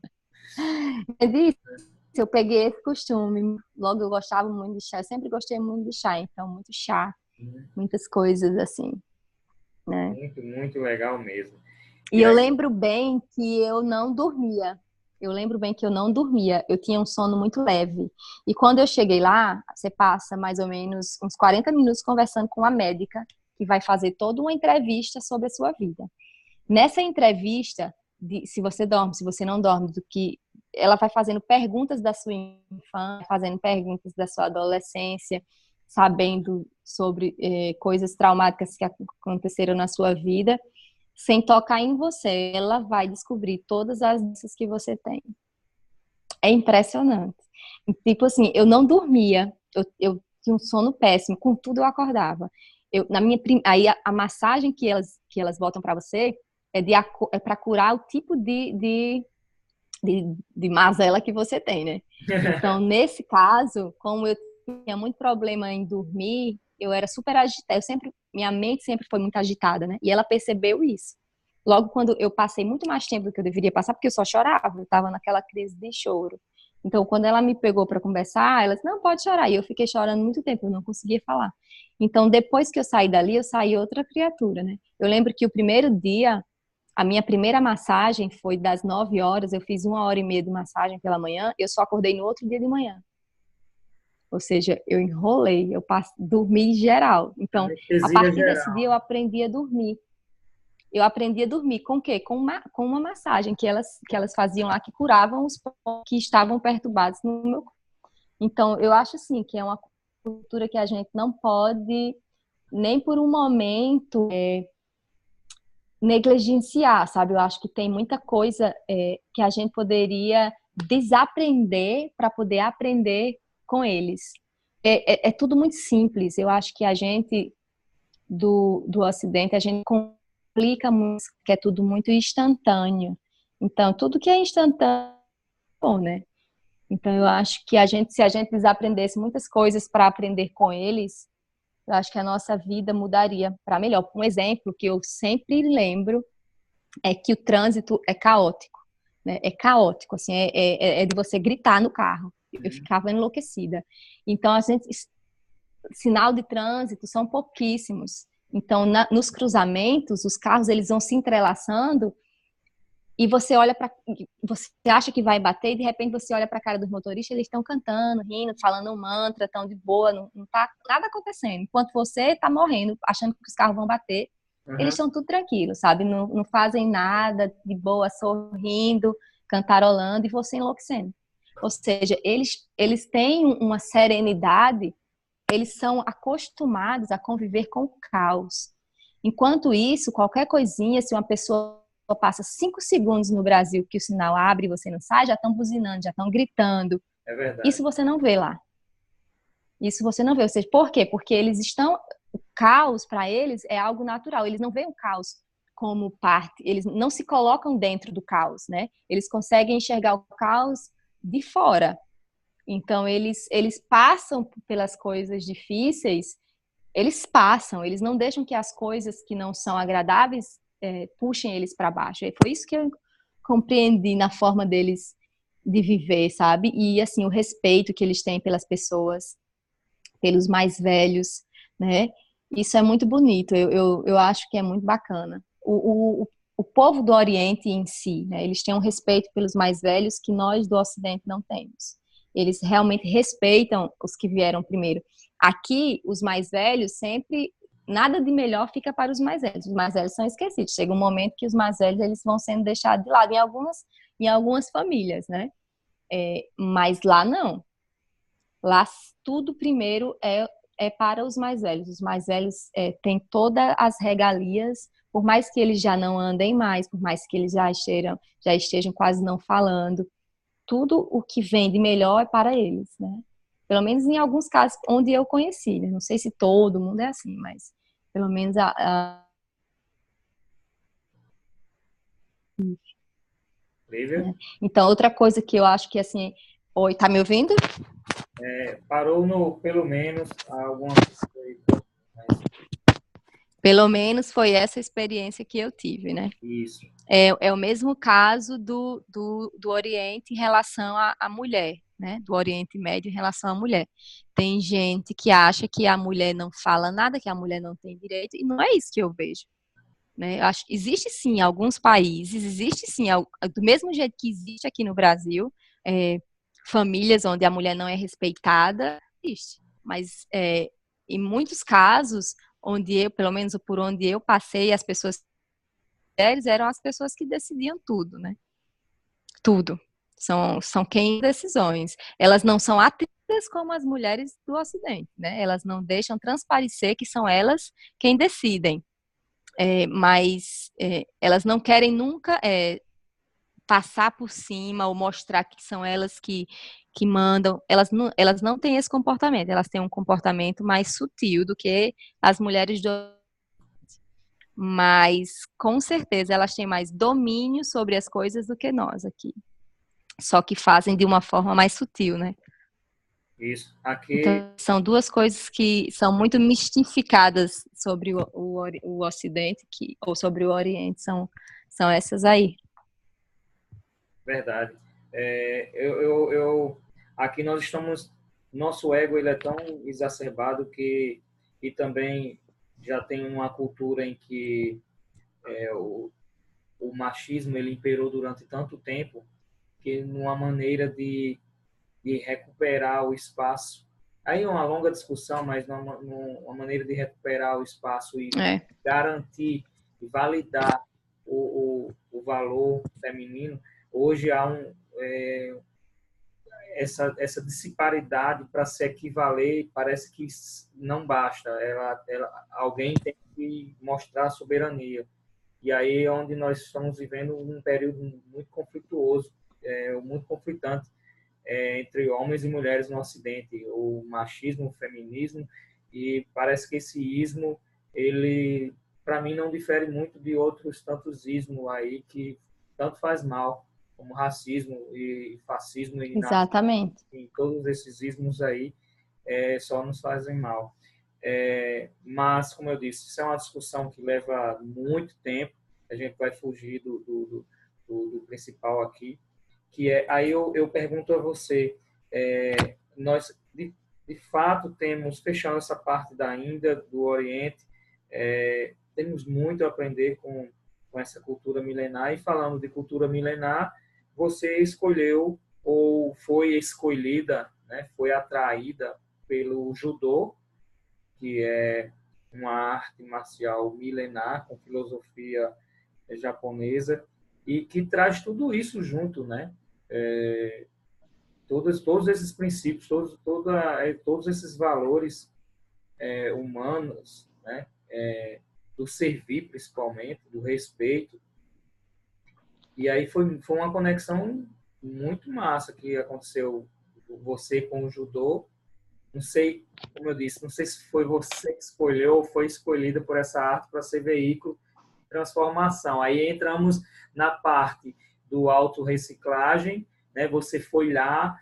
Eu peguei esse costume. Logo eu gostava muito de chá. Eu sempre gostei muito de chá, então muito chá, muitas coisas assim, né? Muito, muito legal mesmo. E E eu aí, lembro bem que eu não dormia. Eu lembro bem que eu não dormia. Eu tinha um sono muito leve. E quando eu cheguei lá, você passa mais ou menos uns 40 minutos conversando com a médica que vai fazer toda uma entrevista sobre a sua vida. Nessa entrevista, se você dorme, se você não dorme, do que ela vai fazendo perguntas da sua infância, fazendo perguntas da sua adolescência, sabendo sobre coisas traumáticas que aconteceram na sua vida, sem tocar em você. Ela vai descobrir todas as doenças que você tem. É impressionante. Tipo assim, eu não dormia, eu tinha um sono péssimo, contudo eu acordava. Aí a massagem que elas botam para você é para curar o tipo de mazela que você tem, né? Então, nesse caso, como eu tinha muito problema em dormir, eu era super agitada, minha mente sempre foi muito agitada, né? E ela percebeu isso. Logo quando eu passei muito mais tempo do que eu deveria passar, porque eu só chorava, eu estava naquela crise de choro. Então, quando ela me pegou para conversar, ela disse, não, pode chorar. E eu fiquei chorando muito tempo, eu não conseguia falar. Então, depois que eu saí dali, eu saí outra criatura, né? Eu lembro que o primeiro dia, a minha primeira massagem foi das 9 horas, eu fiz 1h30 de massagem pela manhã, eu só acordei no outro dia de manhã. Ou seja, eu enrolei, dormi geral. Então, a anestesia partir desse dia, geral. eu aprendi a dormir. Eu aprendi a dormir com o quê? Com uma massagem que elas faziam lá, que curavam os pontos que estavam perturbados no meu corpo. Então, eu acho assim, que é uma cultura que a gente não pode, nem por um momento, negligenciar, sabe? Eu acho que tem muita coisa que a gente poderia desaprender para poder aprender com eles. É tudo muito simples. Eu acho que a gente do Ocidente, a gente complica muito, que é tudo muito instantâneo. Então, tudo que é instantâneo, é bom, né? Então, eu acho que se a gente desaprendesse muitas coisas para aprender com eles, eu acho que a nossa vida mudaria para melhor. Um exemplo que eu sempre lembro é que o trânsito é caótico, né? É caótico, assim, é de você gritar no carro. Eu ficava enlouquecida. Então, sinal de trânsito são pouquíssimos. Então, nos cruzamentos, os carros eles vão se entrelaçando e você acha que vai bater e de repente você olha para a cara dos motoristas, eles estão cantando, rindo, falando um mantra, estão de boa, não tá nada acontecendo. Enquanto você está morrendo, achando que os carros vão bater, eles estão tudo tranquilos, sabe? Não fazem nada, de boa, sorrindo, cantarolando e você enlouquecendo. Ou seja, eles têm uma serenidade, eles são acostumados a conviver com o caos. Enquanto isso, qualquer coisinha, se uma pessoa passa 5 segundos no Brasil que o sinal abre e você não sai, já estão buzinando, já estão gritando. É verdade. Isso você não vê lá. Isso você não vê. Ou seja, por quê? Porque eles estão... O caos, para eles, é algo natural. Eles não veem o caos como parte... Eles não se colocam dentro do caos, né? Eles conseguem enxergar o caos de fora. Então, eles passam pelas coisas difíceis, eles passam, eles não deixam que as coisas que não são agradáveis puxem eles para baixo. E foi isso que eu compreendi na forma deles de viver, sabe? E, assim, o respeito que eles têm pelas pessoas, pelos mais velhos, né? Isso é muito bonito, eu acho que é muito bacana. o povo do Oriente em si, né? Eles têm um respeito pelos mais velhos que nós do Ocidente não temos. Eles realmente respeitam os que vieram primeiro. Aqui, os mais velhos sempre, nada de melhor fica para os mais velhos. Os mais velhos são esquecidos. Chega um momento que os mais velhos eles vão sendo deixados de lado em algumas famílias, né? Mas lá não. Lá tudo primeiro é para os mais velhos. Os mais velhos têm todas as regalias, por mais que eles já não andem mais, por mais que eles já estejam quase não falando, tudo o que vem de melhor é para eles, né? Pelo menos em alguns casos onde eu conheci, né? Não sei se todo mundo é assim, mas pelo menos Lívia? Então, outra coisa que eu acho que assim, oi, tá me ouvindo? Parou no, pelo menos, alguma coisa aí. Pelo menos foi essa experiência que eu tive, né? Isso. É o mesmo caso do Oriente em relação à mulher, né? Do Oriente Médio em relação à mulher. Tem gente que acha que a mulher não fala nada, que a mulher não tem direito, e não é isso que eu vejo. Né? Eu acho que existe sim alguns países, existe sim, do mesmo jeito que existe aqui no Brasil, famílias onde a mulher não é respeitada, existe. Mas em muitos casos, pelo menos por onde eu passei, as pessoas mulheres eram as pessoas que decidiam tudo, né? Tudo. São quem decisões. Elas não são atritas como as mulheres do Ocidente, né? Elas não deixam transparecer que são elas quem decidem. Mas elas não querem nunca passar por cima ou mostrar que são elas que mandam. Elas não têm esse comportamento. Elas têm um comportamento mais sutil do que as mulheres do mas com certeza elas têm mais domínio sobre as coisas do que nós aqui. Só que fazem de uma forma mais sutil, né? Isso. Aqui, Então, são duas coisas que são muito mistificadas sobre o Ocidente, ou sobre o Oriente, são essas aí. verdade. Aqui nós estamos, nosso ego ele é tão exacerbado que e também já tem uma cultura em que o machismo ele imperou durante tanto tempo que numa maneira de recuperar o espaço. Aí é uma longa discussão, mas uma maneira de recuperar o espaço e garantir e validar o valor feminino, hoje há essa disparidade para se equivaler, parece que não basta. Alguém tem que mostrar a soberania. E aí é onde nós estamos vivendo um período muito conflituoso, muito conflitante entre homens e mulheres no Ocidente, o machismo, o feminismo, e parece que esse ismo, ele, para mim, não difere muito de outros tantos ismos aí que tanto faz mal, como racismo e fascismo e Exatamente. todos esses ismos aí só nos fazem mal. Mas, como eu disse, isso é uma discussão que leva muito tempo, a gente vai fugir do principal aqui, que aí eu pergunto a você, nós de fato temos, fechando essa parte da Índia, do Oriente, temos muito a aprender com essa cultura milenar, e falando de cultura milenar, você escolheu ou foi escolhida, né, foi atraída pelo judô, que é uma arte marcial milenar com filosofia japonesa e que traz tudo isso junto, né? Todos esses princípios, todos esses valores humanos, né? Do servir principalmente, do respeito. E aí foi uma conexão muito massa que aconteceu você com o judô. Não sei, como eu disse, não sei se foi você que escolheu ou foi escolhida por essa arte para ser veículo de transformação. Aí entramos na parte do autorreciclagem, né? Você foi lá,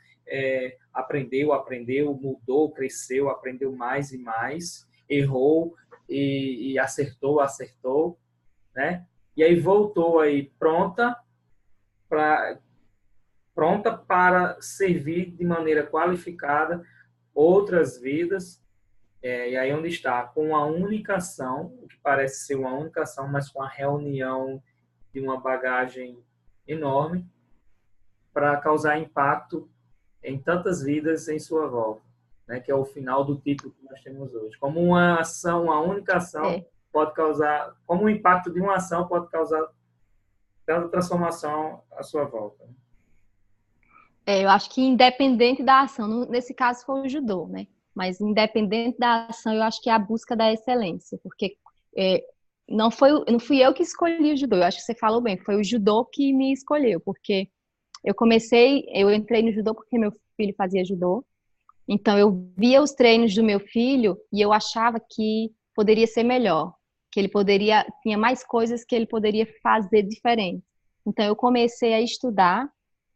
aprendeu, mudou, cresceu, aprendeu mais e mais, errou e acertou, né? E aí voltou aí para pronta para servir de maneira qualificada outras vidas E aí onde está? Com uma única ação, o que parece ser uma única ação, mas com a reunião de uma bagagem enorme para causar impacto em tantas vidas em sua volta, né? Que é o final do título que nós temos hoje. Como uma ação, uma única ação É. pode causar, como o impacto de uma ação pode causar tanta transformação à sua volta. Eu acho que independente da ação, nesse caso foi o judô, né? Mas independente da ação, eu acho que é a busca da excelência, porque é, não fui eu que escolhi o judô, eu acho que você falou bem, foi o judô que me escolheu, porque eu entrei no judô porque meu filho fazia judô, então eu via os treinos do meu filho e eu achava que poderia ser melhor, que ele poderia, tinha mais coisas que ele poderia fazer diferente. Então eu comecei a estudar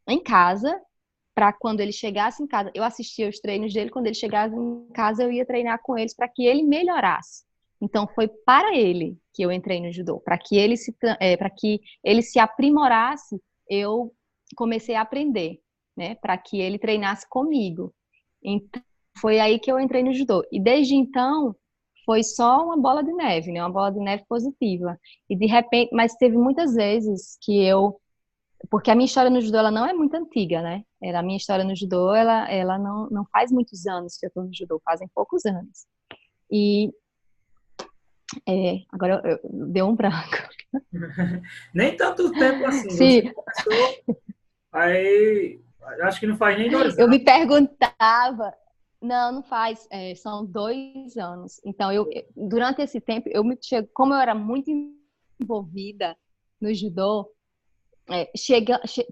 em casa para quando ele chegasse em casa, eu assistia os treinos dele, quando ele chegasse em casa eu ia treinar com eles para que ele melhorasse. Então foi para ele que eu entrei no judô, para que ele se aprimorasse, eu comecei a aprender, né, para que ele treinasse comigo. Então foi aí que eu entrei no judô. E desde então foi só uma bola de neve, né, uma bola de neve positiva. E de repente, mas teve muitas vezes que eu porque a minha história no judô, ela não é muito antiga, né? A minha história no judô, ela não faz muitos anos que eu tô no judô, fazem poucos anos. E agora deu um branco. Nem tanto tempo assim. Você Sim, começou, aí acho que não faz nem 2 eu anos. me perguntava, não faz, são 2 anos. Então, durante esse tempo, como eu era muito envolvida no judô, chega, che-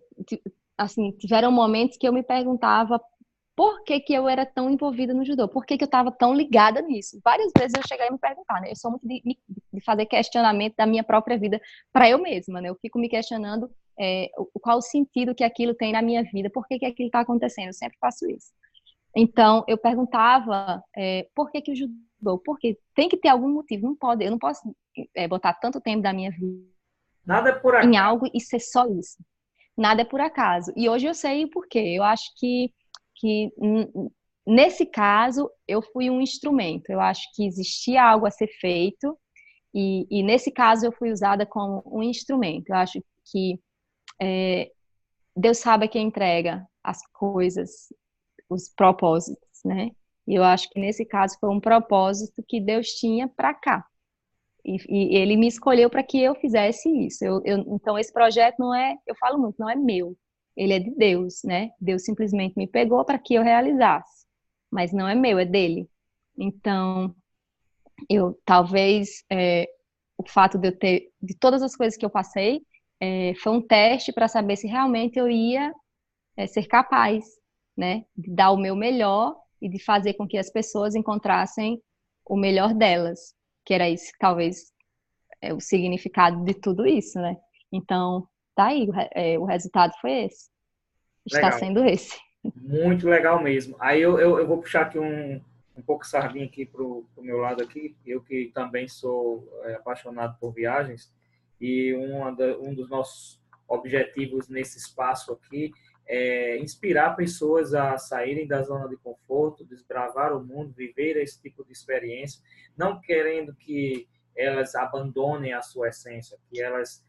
assim, tiveram momentos que eu me perguntava por que que eu era tão envolvida no judô, por que que eu estava tão ligada nisso. Várias vezes eu cheguei a me perguntar, né? Eu sou muito de fazer questionamento da minha própria vida para eu mesma, né? Eu fico me questionando qual o sentido que aquilo tem na minha vida, por que que aquilo está acontecendo. Eu sempre faço isso. Então, eu perguntava por que que o judô? Porque tem que ter algum motivo, eu não posso botar tanto tempo da minha vida Nada é por em acaso. algo e ser só isso. Nada é por acaso. E hoje eu sei o porquê. Eu acho que nesse caso eu fui um instrumento. Eu acho que existia algo a ser feito e nesse caso eu fui usada como um instrumento. Eu acho que Deus sabe quem entrega as coisas, os propósitos, né? E eu acho que nesse caso foi um propósito que Deus tinha para cá. E ele me escolheu para que eu fizesse isso. Então, esse projeto não é, eu falo muito, não é meu. Ele é de Deus, né? Deus simplesmente me pegou para que eu realizasse. Mas não é meu, é dele. Então, talvez, o fato de todas as coisas que eu passei, foi um teste para saber se realmente eu ia, ser capaz, né? De dar o meu melhor e de fazer com que as pessoas encontrassem o melhor delas. Que era isso, talvez o significado de tudo isso, né? Então, tá aí, o resultado foi esse. Está Legal. sendo esse. Muito legal mesmo. Aí eu vou puxar aqui um pouco sardinha aqui para o meu lado aqui. Eu que também sou apaixonado por viagens e um dos nossos objetivos nesse espaço aqui é inspirar pessoas a saírem da zona de conforto, desbravar o mundo, viver esse tipo de experiência, não querendo que elas abandonem a sua essência, que elas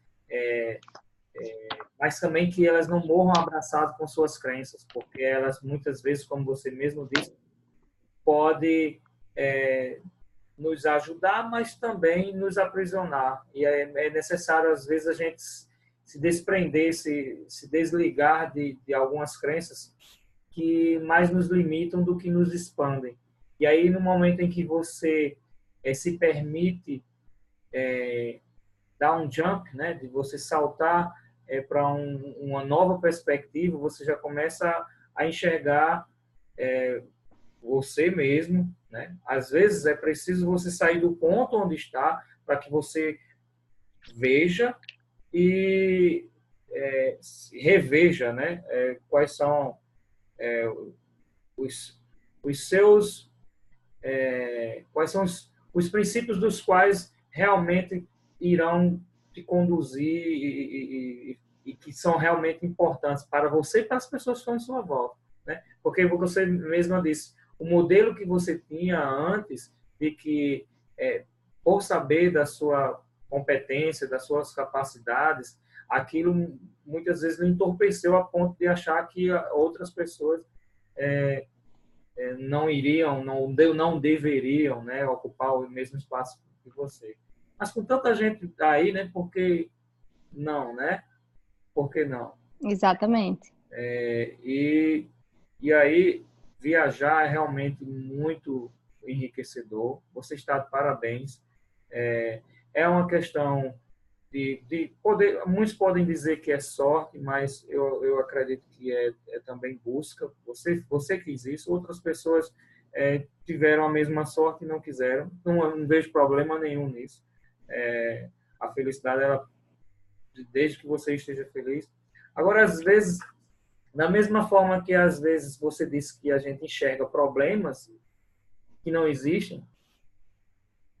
mas também que elas não morram abraçadas com suas crenças, porque elas muitas vezes, como você mesmo disse, pode nos ajudar, mas também nos aprisionar. E é necessário às vezes a gente se desprender, se desligar de algumas crenças que mais nos limitam do que nos expandem. E aí no momento em que você se permite dar um jump, né, de você saltar para uma nova perspectiva, você já começa a enxergar você mesmo, né? Às vezes é preciso você sair do ponto onde está para que você veja e reveja, né? Quais são os, os seus, quais são os princípios dos quais realmente irão te conduzir e que são realmente importantes para você e para as pessoas que estão em sua volta, né? Porque você mesma disse, o modelo que você tinha antes, de que, por saber da sua competência, das suas capacidades, aquilo muitas vezes lhe entorpeceu a ponto de achar que outras pessoas não iriam, não deveriam, né, ocupar o mesmo espaço que você. Mas com tanta gente aí, né, por que não, né? Por que não? Exatamente. E aí, viajar é realmente muito enriquecedor. Você está de parabéns. É uma questão de poder. Muitos podem dizer que é sorte, mas eu acredito que é também busca. Você quis isso, outras pessoas tiveram a mesma sorte e não quiseram. Não vejo problema nenhum nisso. A felicidade, ela, desde que você esteja feliz. Agora, às vezes, da mesma forma que às vezes você disse que a gente enxerga problemas que não existem,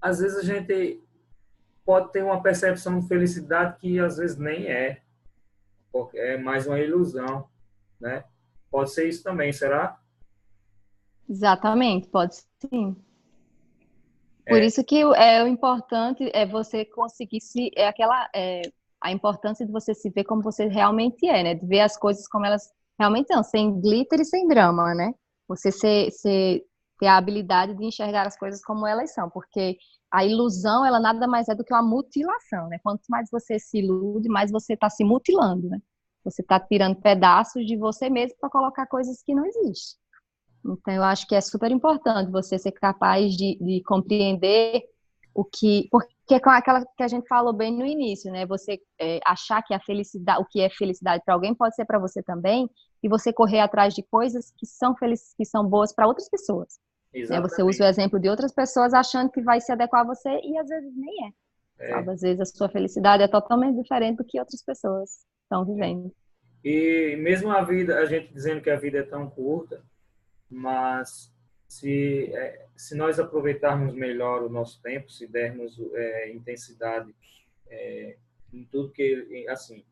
às vezes a gente pode ter uma percepção de felicidade que às vezes nem é, porque é mais uma ilusão, né? Pode ser isso também, será? Exatamente, pode sim. Por É, isso que o importante é você conseguir se é aquela a importância de você se ver como você realmente é, né? De ver as coisas como elas realmente são, sem glitter e sem drama, né? Você ter a habilidade de enxergar as coisas como elas são, porque a ilusão, ela nada mais é do que uma mutilação, né? Quanto mais você se ilude, mais você está se mutilando, né? Você está tirando pedaços de você mesmo para colocar coisas que não existem. Então, eu acho que é super importante você ser capaz de compreender o que. Porque com aquela que a gente falou bem no início, né? Você achar que a felicidade, o que é felicidade para alguém pode ser para você também, e você correr atrás de coisas que são felizes, que são boas para outras pessoas. Né? Você usa o exatamente. exemplo de outras pessoas achando que vai se adequar a você e às vezes nem é. É, Sabe? Às vezes a sua felicidade é totalmente diferente do que outras pessoas estão é. vivendo. E mesmo a vida, a gente dizendo que a vida é tão curta, mas se nós aproveitarmos melhor o nosso tempo, se dermos intensidade em tudo que ele, assim,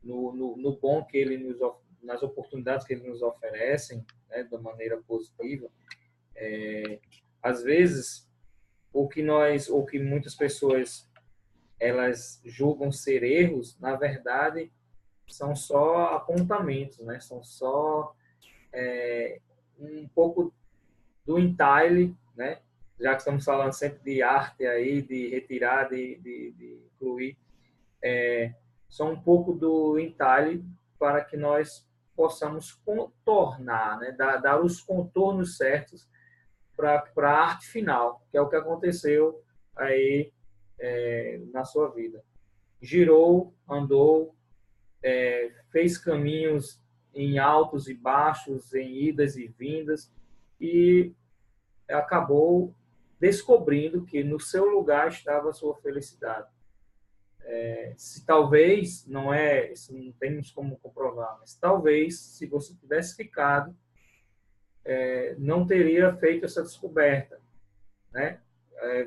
no bom que ele nas oportunidades que ele nos oferecem, né, da maneira positiva, às vezes o que muitas pessoas elas julgam ser erros, na verdade são só apontamentos, né? São só um pouco do entalhe, né? Já que estamos falando sempre de arte aí, de retirar, de incluir, só um pouco do entalhe para que nós possamos contornar, né? Dar os contornos certos para a arte final, que é o que aconteceu aí na sua vida. Girou, andou, fez caminhos em altos e baixos, em idas e vindas, e acabou descobrindo que no seu lugar estava a sua felicidade. Se talvez, não é, isso não temos como comprovar, mas talvez, se você tivesse ficado, não teria feito essa descoberta, né?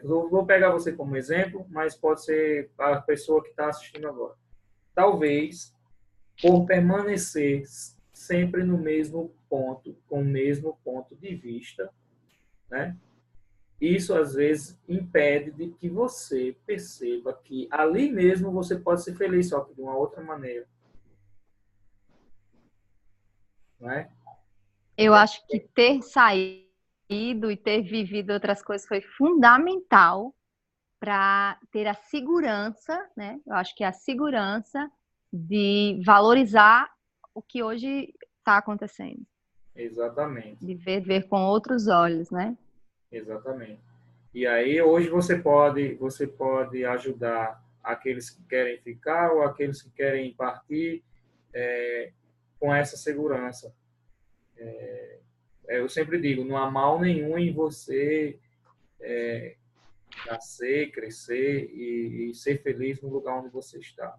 Vou pegar você como exemplo, mas pode ser a pessoa que está assistindo agora. Talvez, por permanecer sempre no mesmo ponto, com o mesmo ponto de vista, né? Isso às vezes impede de que você perceba que ali mesmo você pode ser feliz, só que de uma outra maneira, não é? Eu acho que ter saído e ter vivido outras coisas foi fundamental para ter a segurança, né? Eu acho que é a segurança de valorizar o que hoje está acontecendo, Exatamente, de ver com outros olhos, né? exatamente. E aí hoje você pode ajudar aqueles que querem ficar ou aqueles que querem partir com essa segurança. Eu sempre digo, não há mal nenhum em você nascer, crescer e ser feliz no lugar onde você está.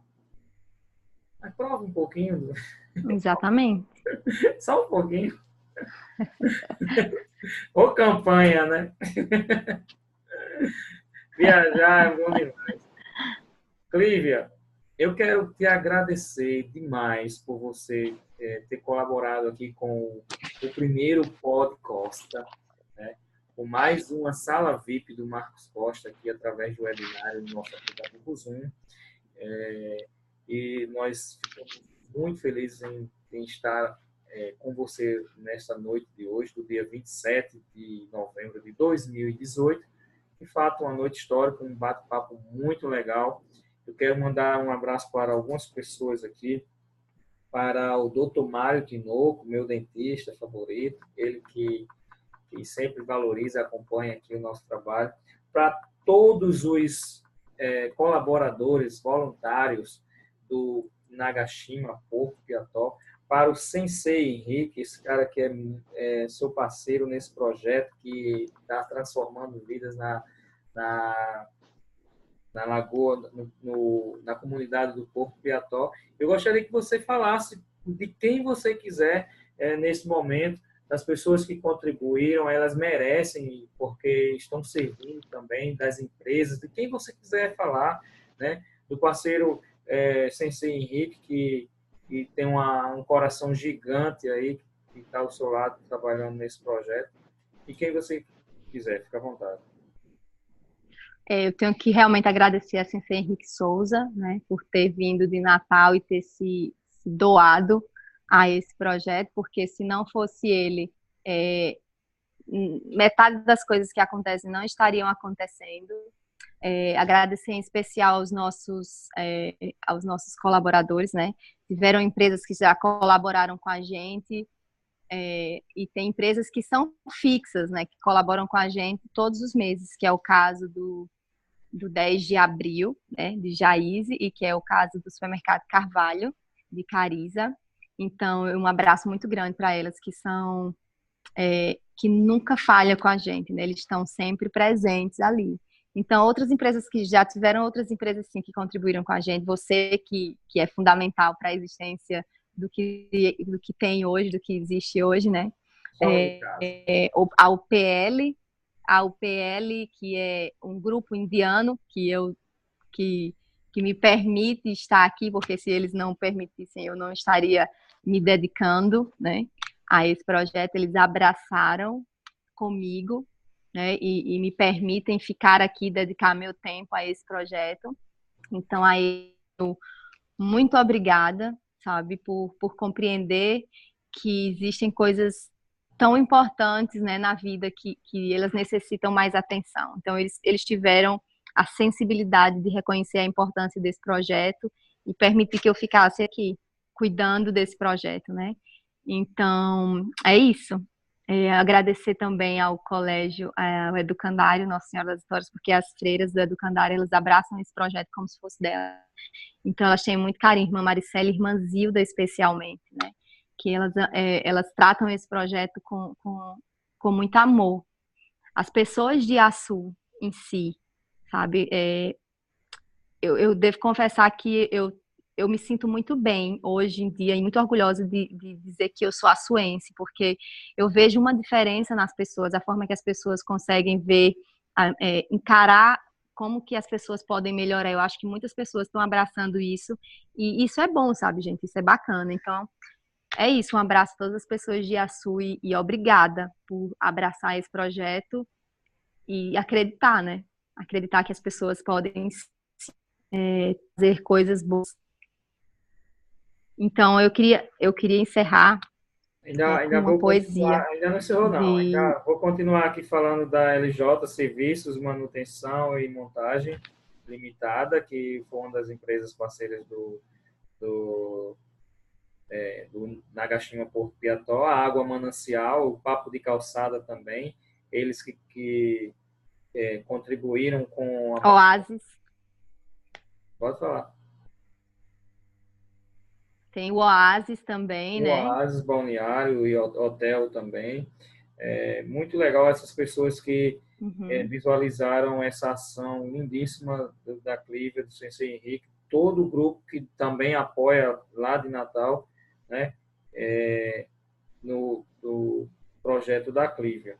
Mas prova um pouquinho, Exatamente. só um pouquinho. Ô campanha, né? Viajar é bom demais. Clívia, eu quero te agradecer demais por você ter colaborado aqui com o primeiro podcast, com mais uma sala VIP do Marcos Costa aqui através do webinário do nosso aplicativo Zoom. E nós ficamos muito felizes em estar com você nesta noite de hoje, do dia 27 de novembro de 2018. De fato, uma noite histórica, um bate-papo muito legal. Eu quero mandar um abraço para algumas pessoas aqui, para o Dr. Mário Tinoco, meu dentista favorito, ele que sempre valoriza e acompanha aqui o nosso trabalho, para todos os colaboradores, voluntários do Nagashima Porto Piató, para o Sensei Henrique, esse cara que é seu parceiro nesse projeto, que está transformando vidas na Lagoa, na comunidade do Porto Piató. Eu gostaria que você falasse de quem você quiser nesse momento, das pessoas que contribuíram, elas merecem, porque estão servindo também, das empresas, de quem você quiser falar, né? Do parceiro Sensei Henrique, que tem um coração gigante aí, que está ao seu lado trabalhando nesse projeto, e quem você quiser, fica à vontade. Eu tenho que realmente agradecer a Sensei Henrique Souza, né, por ter vindo de Natal e ter se doado a esse projeto, porque se não fosse ele, metade das coisas que acontecem não estariam acontecendo. Agradecer em especial aos nossos colaboradores, né? Tiveram empresas que já colaboraram com a gente, e tem empresas que são fixas, né? Que colaboram com a gente todos os meses, que é o caso do 10 de abril, né? De Jaize, e que é o caso do supermercado Carvalho, de Cariza. Então, um abraço muito grande para elas, que nunca falham com a gente, né? Eles estão sempre presentes ali. Então, outras empresas que já tiveram, outras empresas sim, que contribuíram com a gente, você que é fundamental para a existência do que tem hoje, do que existe hoje, né? A UPL, que é um grupo indiano que me permite estar aqui, porque se eles não permitissem, eu não estaria me dedicando, né, a esse projeto. Eles abraçaram comigo, né, e me permitem ficar aqui, dedicar meu tempo a esse projeto. Então, aí, muito obrigada, sabe, por compreender que existem coisas tão importantes, né, na vida que elas necessitam mais atenção. Então, eles tiveram a sensibilidade de reconhecer a importância desse projeto e permitir que eu ficasse aqui, cuidando desse projeto, né? Então, é isso. Agradecer também ao colégio, ao Educandário Nossa Senhora das Vitórias, porque as freiras do Educandário, elas abraçam esse projeto como se fosse dela. Então, elas têm muito carinho, irmã Maricela e irmã Zilda, especialmente, né? Que elas tratam esse projeto com muito amor. As pessoas de Açu em si, sabe? Eu devo confessar que eu me sinto muito bem hoje em dia e muito orgulhosa de dizer que eu sou açuense, porque eu vejo uma diferença nas pessoas, a forma que as pessoas conseguem ver, encarar como que as pessoas podem melhorar. Eu acho que muitas pessoas estão abraçando isso, e isso é bom, sabe, gente? Isso é bacana. Então, é isso. Um abraço a todas as pessoas de Açu e obrigada por abraçar esse projeto e acreditar, né? Acreditar que as pessoas podem fazer coisas boas. Então, eu queria encerrar com uma poesia. Ainda não encerrou, não. Ainda vou continuar aqui falando da LJ Serviços, Manutenção e Montagem Limitada, que foi uma das empresas parceiras do Nagashima Porto Piató, a Água Manancial, o Papo de Calçada também, eles que contribuíram com a... Oásis. Pode falar. Tem o Oásis também, né? Oásis, Balneário e Hotel também. Muito legal essas pessoas que visualizaram essa ação lindíssima da Clívia, do Sensei Henrique, todo o grupo que também apoia lá de Natal, né? No projeto da Clívia.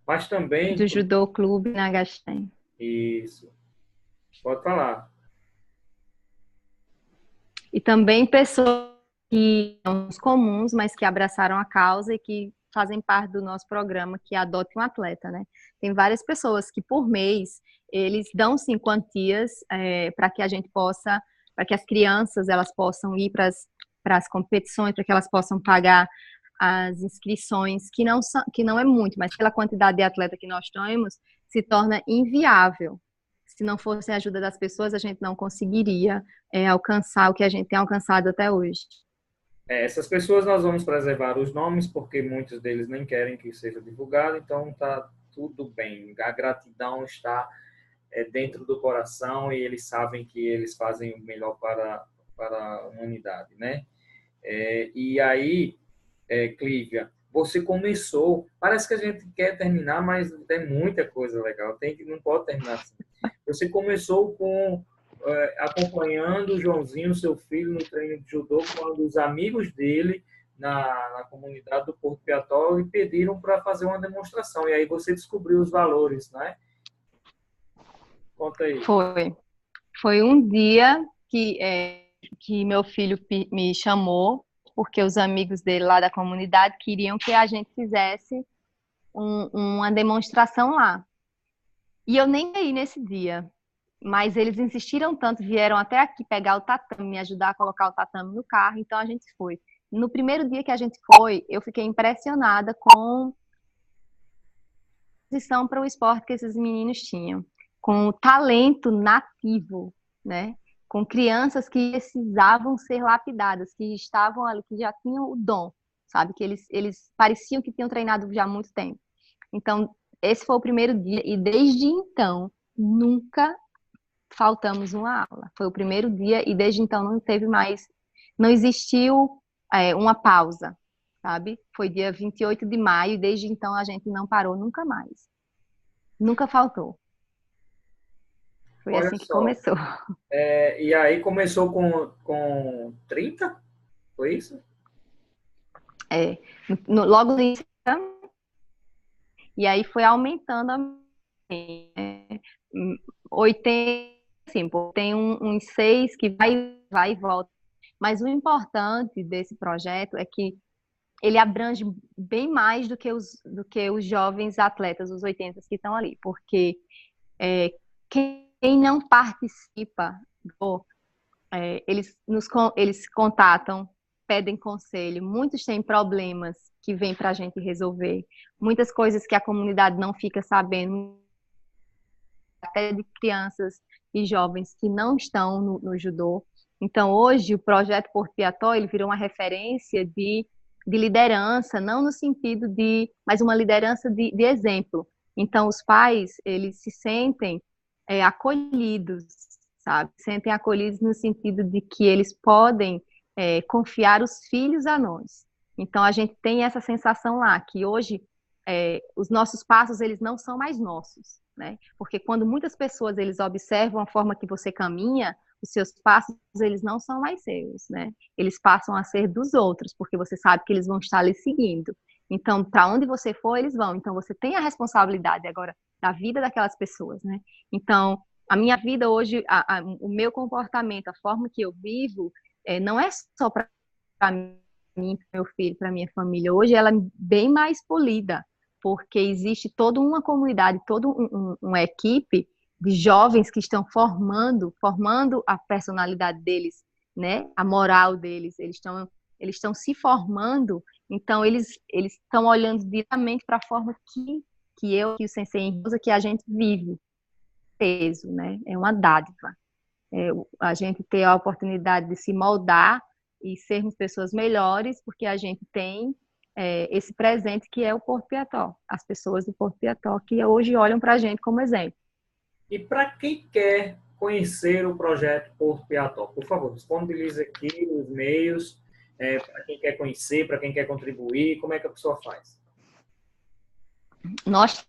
Mas também... Do Judô Clube Nagashima. Isso. Pode falar. E também pessoas que são comuns, mas que abraçaram a causa e que fazem parte do nosso programa, que é Adote um Atleta, né? Tem várias pessoas que por mês, eles dão sim quantias para que a gente possa, para que as crianças elas possam ir para as competições, para que elas possam pagar as inscrições, que não é muito, mas pela quantidade de atleta que nós temos, se torna inviável. Se não fosse a ajuda das pessoas, a gente não conseguiria alcançar o que a gente tem alcançado até hoje. Essas pessoas nós vamos preservar os nomes, porque muitos deles nem querem que seja divulgado, então tá tudo bem. A gratidão está dentro do coração e eles sabem que eles fazem o melhor para a humanidade, né? E aí, Clívia, você começou, parece que a gente quer terminar, mas tem muita coisa legal, não pode terminar assim. Você começou acompanhando o Joãozinho, seu filho, no treino de judô, quando os amigos dele, na comunidade do Porto Piató, lhe pediram para fazer uma demonstração, e aí você descobriu os valores, né? Conta aí. Foi um dia que meu filho me chamou, porque os amigos dele lá da comunidade queriam que a gente fizesse uma demonstração lá. E eu nem ia nesse dia, mas eles insistiram tanto, vieram até aqui pegar o tatame, me ajudar a colocar o tatame no carro, então a gente foi. No primeiro dia que a gente foi, eu fiquei impressionada com a disposição para o esporte que esses meninos tinham, com o talento nativo, né? Com crianças que precisavam ser lapidadas, que estavam ali, que já tinham o dom, sabe? Que eles pareciam que tinham treinado já há muito tempo. Então, esse foi o primeiro dia, e desde então, nunca faltamos uma aula. Foi o primeiro dia, e desde então não teve mais, não existiu uma pausa, sabe? Foi dia 28 de maio, e desde então a gente não parou nunca mais. Nunca faltou. Foi Olha assim que só. começou. E aí começou com 30? Foi isso? Logo no início, e aí foi aumentando a 80, assim, tem uns 6 que vai e volta. Mas o importante desse projeto é que ele abrange bem mais do que os jovens atletas, os 80 que estão ali, porque quem não participa, eles contatam, pedem conselho, muitos têm problemas que vêm para a gente resolver, muitas coisas que a comunidade não fica sabendo, até de crianças e jovens que não estão no judô. Então, hoje, o projeto Porto Piató, ele virou uma referência de liderança, não no sentido mas uma liderança de exemplo. Então, os pais, eles se sentem acolhidos, sabe? Sentem acolhidos no sentido de que eles podem confiar os filhos a nós. Então, a gente tem essa sensação lá, que hoje os nossos passos, eles não são mais nossos, né? Porque quando muitas pessoas, eles observam a forma que você caminha, os seus passos, eles não são mais seus, né? Eles passam a ser dos outros, porque você sabe que eles vão estar lhe seguindo. Então, para onde você for, eles vão. Então, você tem a responsabilidade agora da vida daquelas pessoas, né? Então, a minha vida hoje, o meu comportamento, a forma que eu vivo, não é só para mim, para meu filho, para minha família. Hoje ela é bem mais polida, porque existe toda uma comunidade, toda uma equipe de jovens que estão formando a personalidade deles, né? A moral deles. Eles estão se formando, então eles estão olhando diretamente para a forma que o Sensei usa, que a gente vive. Peso, né? É uma dádiva. A gente ter a oportunidade de se moldar e sermos pessoas melhores, porque a gente tem esse presente que é o Porto Piató, as pessoas do Porto Piató que hoje olham para a gente como exemplo. E para quem quer conhecer o projeto Porto Piató, por favor, disponibilize aqui os meios, para quem quer conhecer, para quem quer contribuir, como é que a pessoa faz? Nós,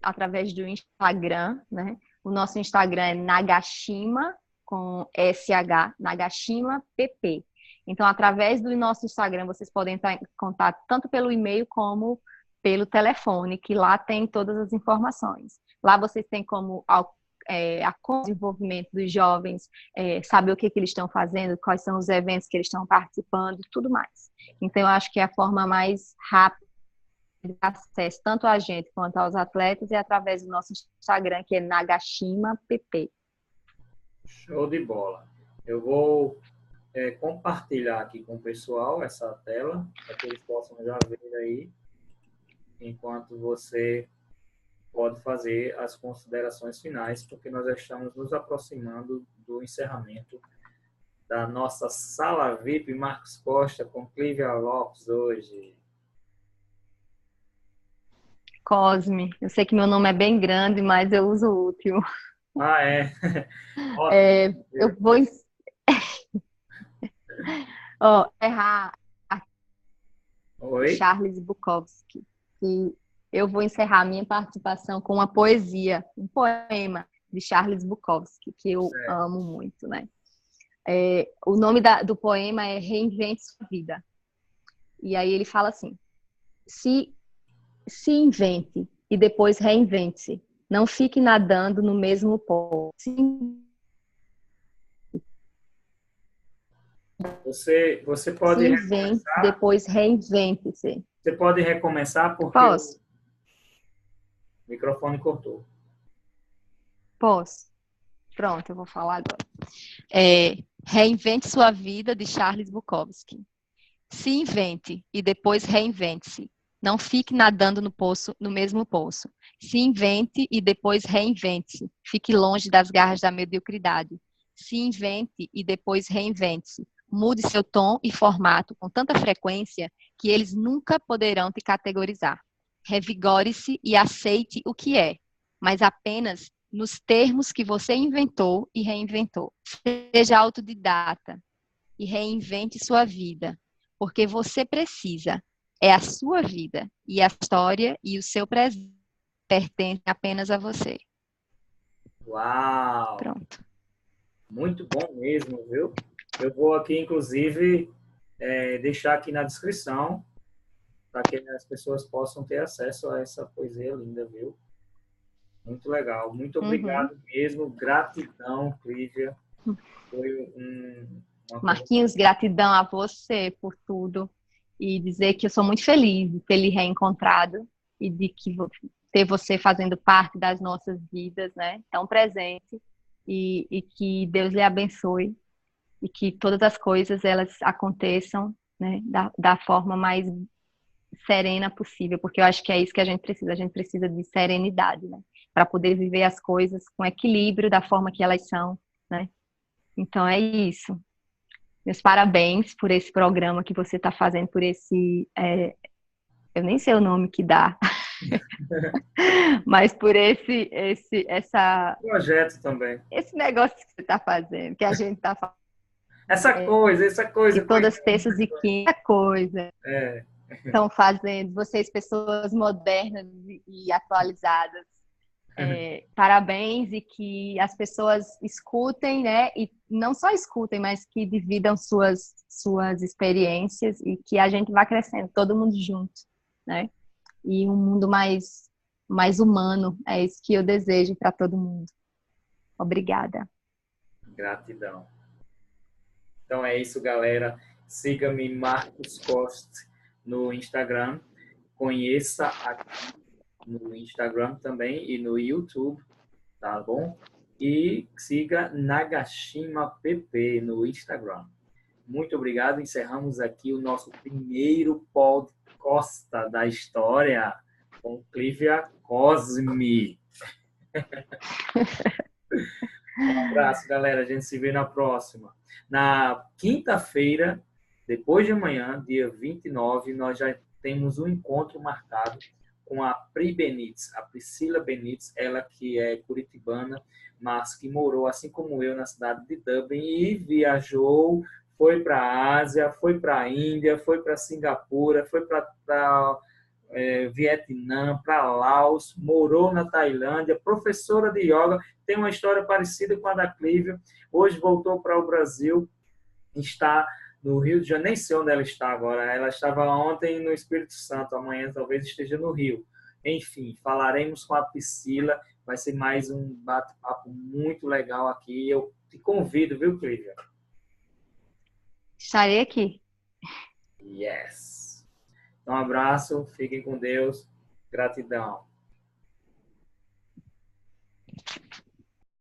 através do Instagram, né? O nosso Instagram é Nagashima, com SH, Nagashima PP. Então, através do nosso Instagram, vocês podem entrar em contato tanto pelo e-mail como pelo telefone, que lá tem todas as informações. Lá vocês têm como a desenvolvimento dos jovens, saber o que eles estão fazendo, quais são os eventos que eles estão participando, tudo mais. Então, eu acho que é a forma mais rápida de acesso tanto a gente quanto aos atletas é através do nosso Instagram, que é NagashimaPP. Show de bola. Eu vou compartilhar aqui com o pessoal essa tela, para que eles possam já ver aí, enquanto você pode fazer as considerações finais, porque nós já estamos nos aproximando do encerramento da nossa Sala VIP Marcos Costa com Clívia Lopes hoje. Cosme, eu sei que meu nome é bem grande, mas eu uso o último. Ah, é? Ótimo. Eu vou errar Oi? Charles Bukowski, que eu vou encerrar minha participação com uma poesia, um poema de Charles Bukowski, que eu amo muito, né? O nome do poema é Reinvente Sua Vida. E aí ele fala assim: se invente e depois reinvente-se. Não fique nadando no mesmo poço. Você pode Se invente, recomeçar? depois reinvente-se. Você pode recomeçar porque Posso? o microfone cortou. Posso. Pronto, eu vou falar agora. Reinvente Sua Vida, de Charles Bukowski. Se invente e depois reinvente-se. Não fique nadando no mesmo poço. Se invente e depois reinvente-se. Fique longe das garras da mediocridade. Se invente e depois reinvente-se. Mude seu tom e formato com tanta frequência que eles nunca poderão te categorizar. Revigore-se e aceite o que é, mas apenas nos termos que você inventou e reinventou. Seja autodidata e reinvente sua vida, porque você precisa. É a sua vida e a história e o seu presente pertencem apenas a você. Uau! Pronto. Muito bom mesmo, viu? Eu vou aqui, inclusive, deixar aqui na descrição para que as pessoas possam ter acesso a essa poesia linda, viu? Muito legal. Muito obrigado mesmo. Gratidão, Clívia. Foi uma Marquinhos, gratidão a você por tudo. E dizer que eu sou muito feliz de ter lhe reencontrado e de que ter você fazendo parte das nossas vidas, né? Tão presente. E que Deus lhe abençoe e que todas as coisas elas aconteçam, né, da forma mais serena possível, porque eu acho que é isso que a gente precisa de serenidade, né, para poder viver as coisas com equilíbrio da forma que elas são, né. Então é isso. Meus parabéns por esse programa que você está fazendo, por esse, eu nem sei o nome que dá, mas por projeto também. esse negócio que você está fazendo, que a gente está fazendo. Essa coisa. De todas terças e quinta coisa. É. Estão fazendo, vocês, pessoas modernas e atualizadas. Parabéns e que as pessoas escutem, né? E não só escutem, mas que dividam suas experiências e que a gente vá crescendo, todo mundo junto, né? E um mundo mais humano, é isso que eu desejo para todo mundo. Obrigada. Gratidão. Então é isso, galera. Siga-me, Marcos Costa, no Instagram. Conheça aqui no Instagram também e no YouTube, tá bom? E siga NagashimaPP no Instagram. Muito obrigado. Encerramos aqui o nosso primeiro podcast da história com Clívia Cosme. Um abraço, galera. A gente se vê na próxima. Na quinta-feira, depois de amanhã, dia 29, nós já temos um encontro marcado com a Pri Benites, a Priscila Benites, ela que é curitibana, mas que morou, assim como eu, na cidade de Dublin e viajou, foi para a Ásia, foi para a Índia, foi para Singapura, foi para Vietnã, para Laos, morou na Tailândia, professora de yoga, tem uma história parecida com a da Clívia, hoje voltou para o Brasil, está no Rio de Janeiro, nem sei onde ela está agora, ela estava ontem no Espírito Santo, amanhã talvez esteja no Rio. Enfim, falaremos com a Priscila, Vai ser mais um bate-papo muito legal aqui. Eu te convido, viu, Clívia? Estarei aqui. Yes. Um abraço, fiquem com Deus. Gratidão.